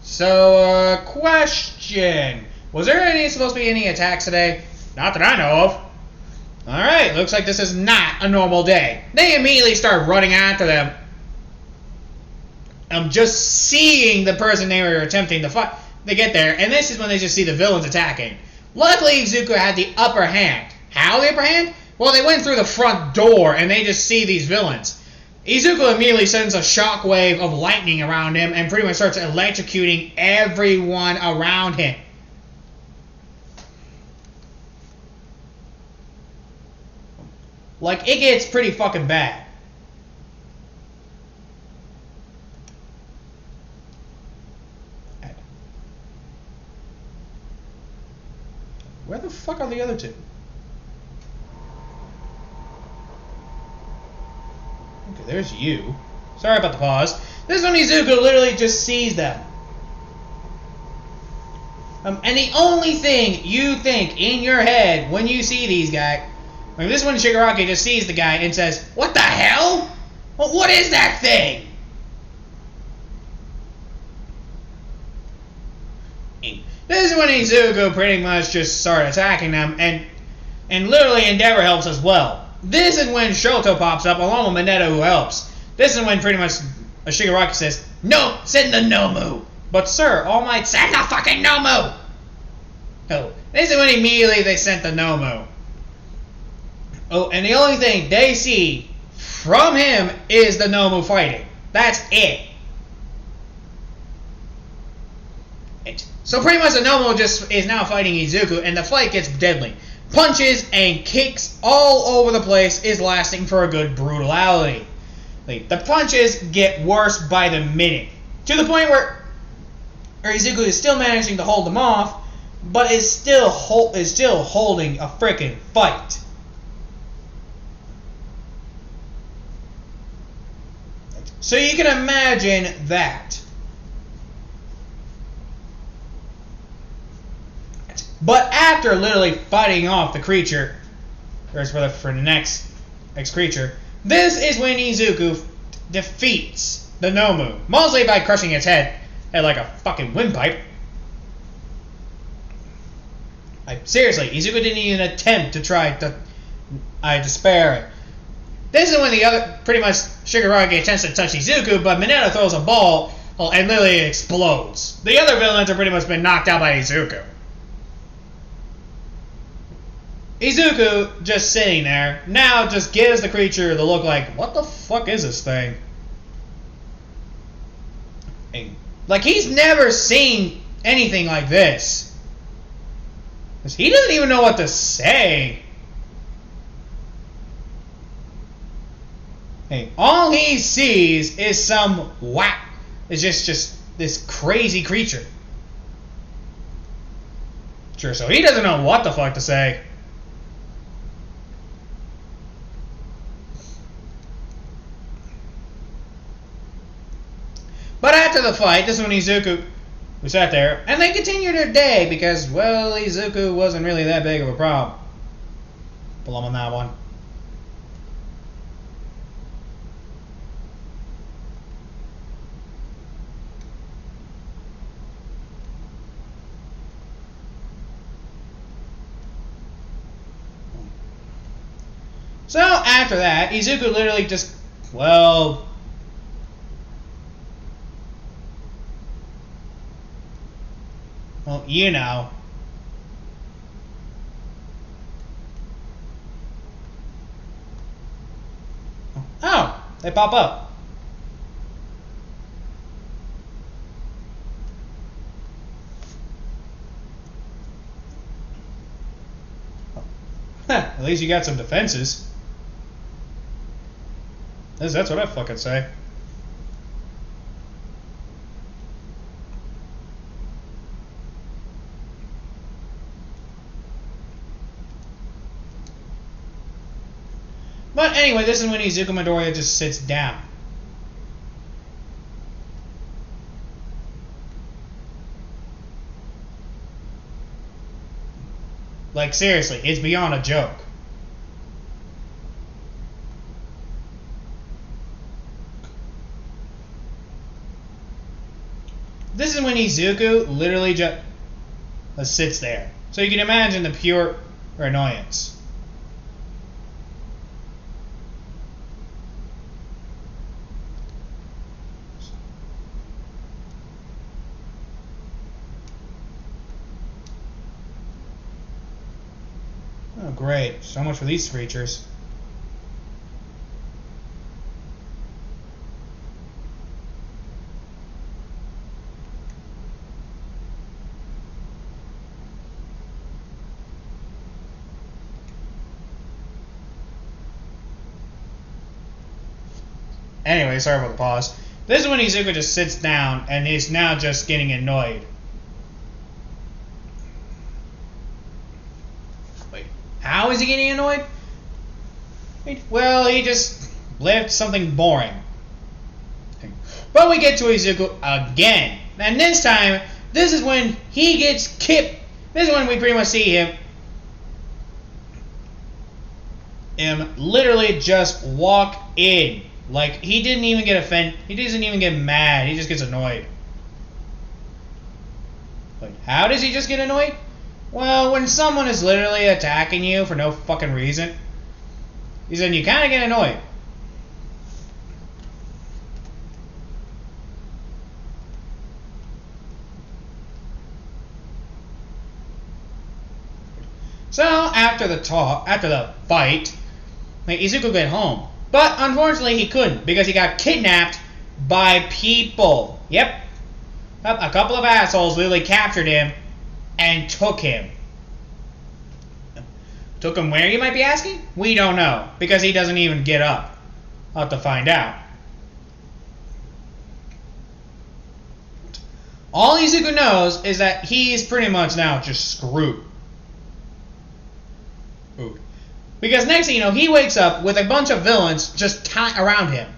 So, question. Was there supposed to be any attacks today? Not that I know of. Alright, looks like this is not a normal day. They immediately start running after them. Just seeing the person they were attempting to fight. They get there, and this is when they just see the villains attacking. Luckily, Izuku had the upper hand. How the upper hand? Well, they went through the front door, and they just see these villains. Izuku immediately sends a shockwave of lightning around him, and pretty much starts electrocuting everyone around him. Like, it gets pretty fucking bad. Where the fuck are the other two? Okay, there's you. Sorry about the pause. This one, Izuku literally just sees them. And the only thing you think in your head when you see these guys... this one, Shigaraki just sees the guy and says, what the hell? Well, what is that thing? This is when Izuku pretty much just started attacking them, and literally Endeavor helps as well. This is when Shoto pops up along with Mineta, who helps. This is when pretty much Shigaraki says, no, send the Nomu. But sir, All Might, send the fucking Nomu. Oh, this is when immediately they sent the Nomu. Oh, and the only thing they see from him is the Nomu fighting. That's it. So pretty much the Nomu just is now fighting Izuku, and the fight gets deadly. Punches and kicks all over the place is lasting for a good brutality. The punches get worse by the minute, to the point where Izuku is still managing to hold them off, but is still holding a frickin' fight. So you can imagine that. But after literally fighting off the creature, or for the next creature, this is when Izuku defeats the Nomu, mostly by crushing its head like a fucking windpipe. Seriously, Izuku didn't even attempt to try to spare it. This is when the other, pretty much, Shigaraki attempts to touch Izuku, but Mineta throws a ball and literally it explodes. The other villains are pretty much been knocked out by Izuku. Izuku, just sitting there, now just gives the creature the look like, what the fuck is this thing? Like, he's never seen anything like this. He doesn't even know what to say. Hey, all he sees is some it's just this crazy creature. Sure, so he doesn't know what the fuck to say. But after the fight, this is when Izuku, we sat there, and they continued their day because, well, Izuku wasn't really that big of a problem. Pull him on that one. So after that, Izuku literally just, well, you know. Oh, they pop up. At least you got some defenses. That's what I fucking say. But anyway, this is when Izuku Midoriya just sits down. Like, seriously, it's beyond a joke. This is when Izuku literally just sits there. So you can imagine the pure annoyance. Oh, great. So much for these creatures. Anyway, sorry about the pause. This is when Izuku just sits down and he's now just getting annoyed. Wait, how is he getting annoyed? Well, he just left something boring. But we get to Izuku again. And this time, this is when he gets kicked. This is when we pretty much see him literally just walk in. Like, he didn't even get offended. He doesn't even get mad. He just gets annoyed. Like, how does he just get annoyed? Well, when someone is literally attacking you for no fucking reason, he said you kind of get annoyed. So after the fight, like, Izuku got home. But unfortunately he couldn't because he got kidnapped by people. Yep. A couple of assholes literally captured him and took him. Took him where, you might be asking? We don't know because he doesn't even get up. I'll have to find out. All Izuku knows is that he's pretty much now just screwed. Because next thing you know, he wakes up with a bunch of villains just around him.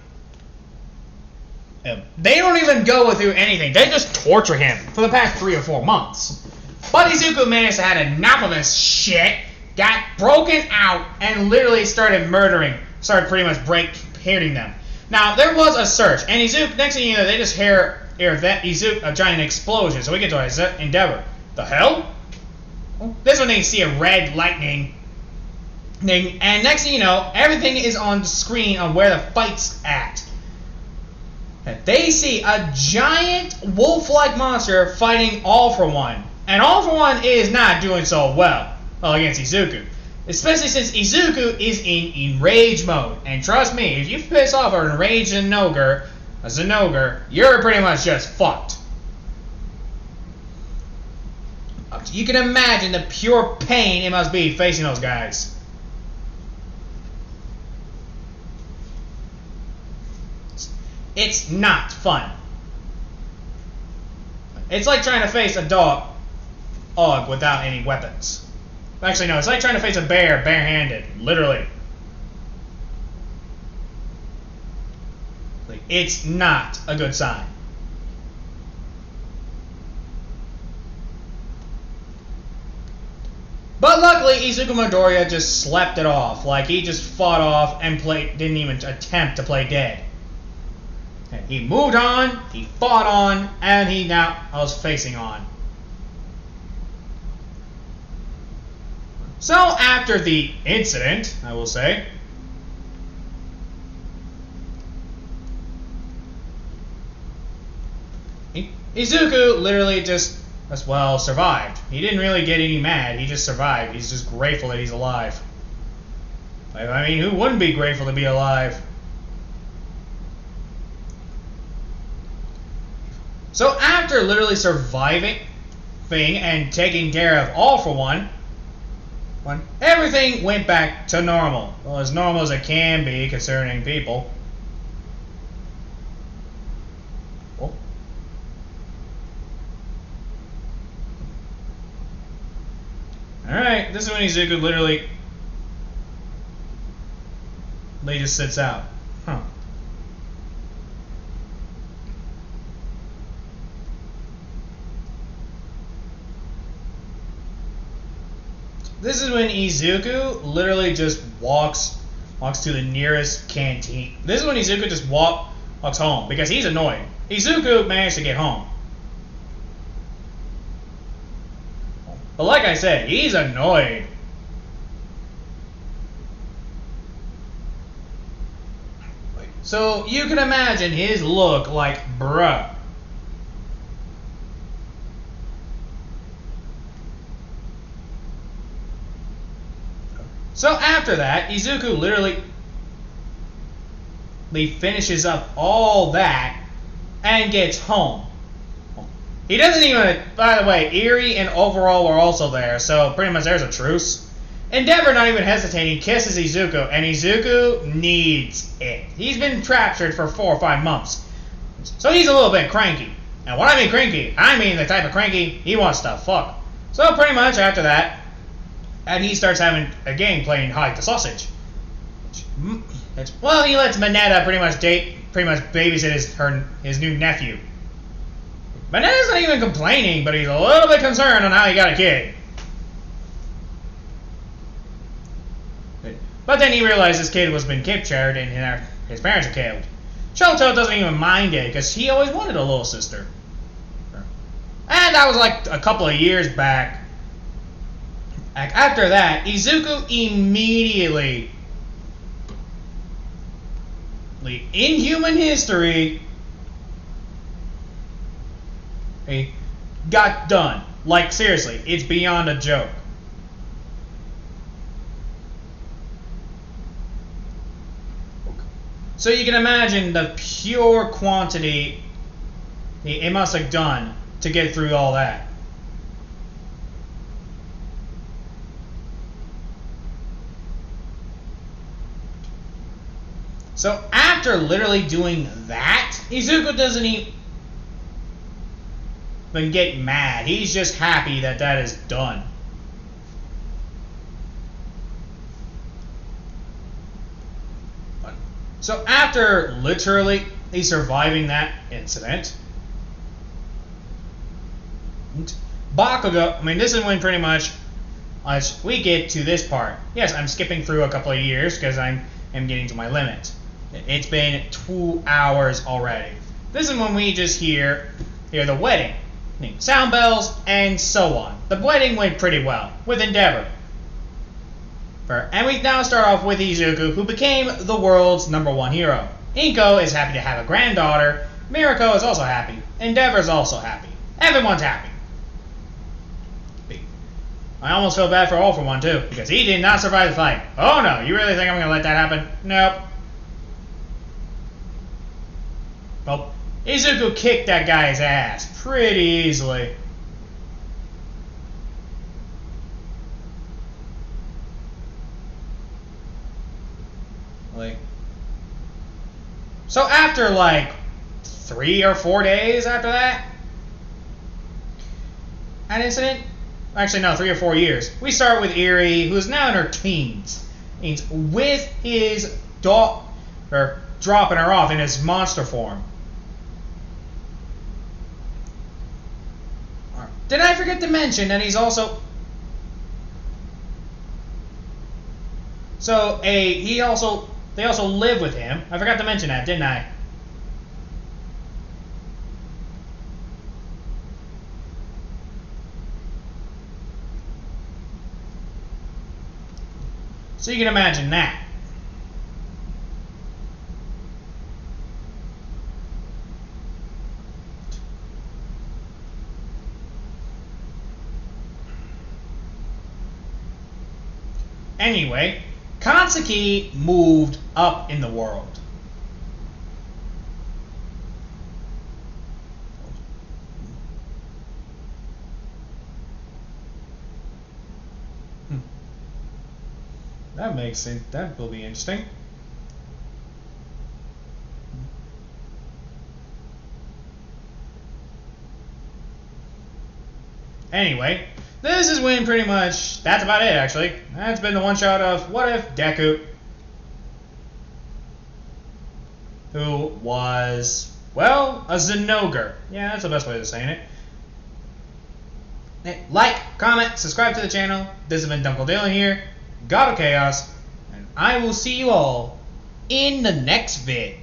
They don't even go through anything. They just torture him for the past 3 or 4 months. But Izuku managed to have enough of this shit, got broken out, and literally started murdering. Started pretty much hitting them. Now, there was a search, and Izuku, next thing you know, they just hear that Izuku, a giant explosion. So we get to his endeavor. The hell? This one they see a red lightning thing, and next thing you know, everything is on the screen on where the fight's at. They see a giant wolf-like monster fighting All For One. And All For One is not doing so well against Izuku. Especially since Izuku is in enrage mode. And trust me, if you piss off an enraged zinogre, you're pretty much just fucked. You can imagine the pure pain it must be facing those guys. It's not fun. It's like trying to face a dog without any weapons. Actually, no, it's like trying to face a bear barehanded, literally. It's not a good sign. But luckily, Izuku Midoriya just slept it off. Like, he just fought off and didn't even attempt to play dead. He moved on, he fought on, and he now was facing on. So after the incident, I will say, Izuku literally just, as well, survived. He didn't really get any mad, he just survived. He's just grateful that he's alive. I mean, who wouldn't be grateful to be alive? So after literally surviving and taking care of All For One, everything went back to normal. Well, as normal as it can be concerning people. Oh. Alright, this is when Izuku literally just sits out. Huh. This is when Izuku literally just walks to the nearest canteen. This is when Izuku just walks home because he's annoyed. Izuku managed to get home. But like I said, he's annoyed. So you can imagine his look like, bruh. So after that, Izuku literally finishes up all that and gets home. He doesn't even, by the way, Eri and Overall were also there, so pretty much there's a truce. Endeavor, not even hesitating, kisses Izuku, and Izuku needs it. He's been captured for 4 or 5 months, so he's a little bit cranky. And when I mean cranky, I mean the type of cranky he wants to fuck. So pretty much after that, and he starts having a game playing Hide the Sausage. Well, he lets Mineta pretty much babysit his new nephew. Mineta's not even complaining, but he's a little bit concerned on how he got a kid. But then he realized his kid was been captured and his parents are killed. Shoto doesn't even mind it because he always wanted a little sister. And that was like a couple of years back. After that, Izuku immediately, in human history, he got done. Like, seriously, it's beyond a joke. So you can imagine the pure quantity it must have done to get through all that. So after literally doing that, Izuku doesn't even get mad. He's just happy that that is done. So after literally surviving that incident, Bakugo, I mean, this is when pretty much we get to this part. Yes, I'm skipping through a couple of years because I'm getting to my limit. It's been 2 hours already. This is when we just hear the wedding. Sound bells and so on. The wedding went pretty well with Endeavor. And we now start off with Izuku, who became the world's #1 hero. Inko is happy to have a granddaughter. Mirako is also happy. Endeavor is also happy. Everyone's happy. I almost feel bad for All for One too, because he did not survive the fight. Oh no, you really think I'm going to let that happen? Nope. Well, Izuku kicked that guy's ass pretty easily. So after like 3 or 4 days after that incident, actually no, 3 or 4 years, we start with Eri, who is now in her teens, with his daughter dropping her off in his monster form. Did I forget to mention that he's also... So, they also live with him. I forgot to mention that, didn't I? So you can imagine that. Anyway, Katsuki moved up in the world. That makes sense. That will be interesting. Anyway, this is when pretty much, that's about it actually. That's been the one shot of What If Deku, who was, well, a zinogre. Yeah, that's the best way of saying it. Like, comment, subscribe to the channel. This has been Dunkle Dylan here, God of Chaos, and I will see you all in the next vid.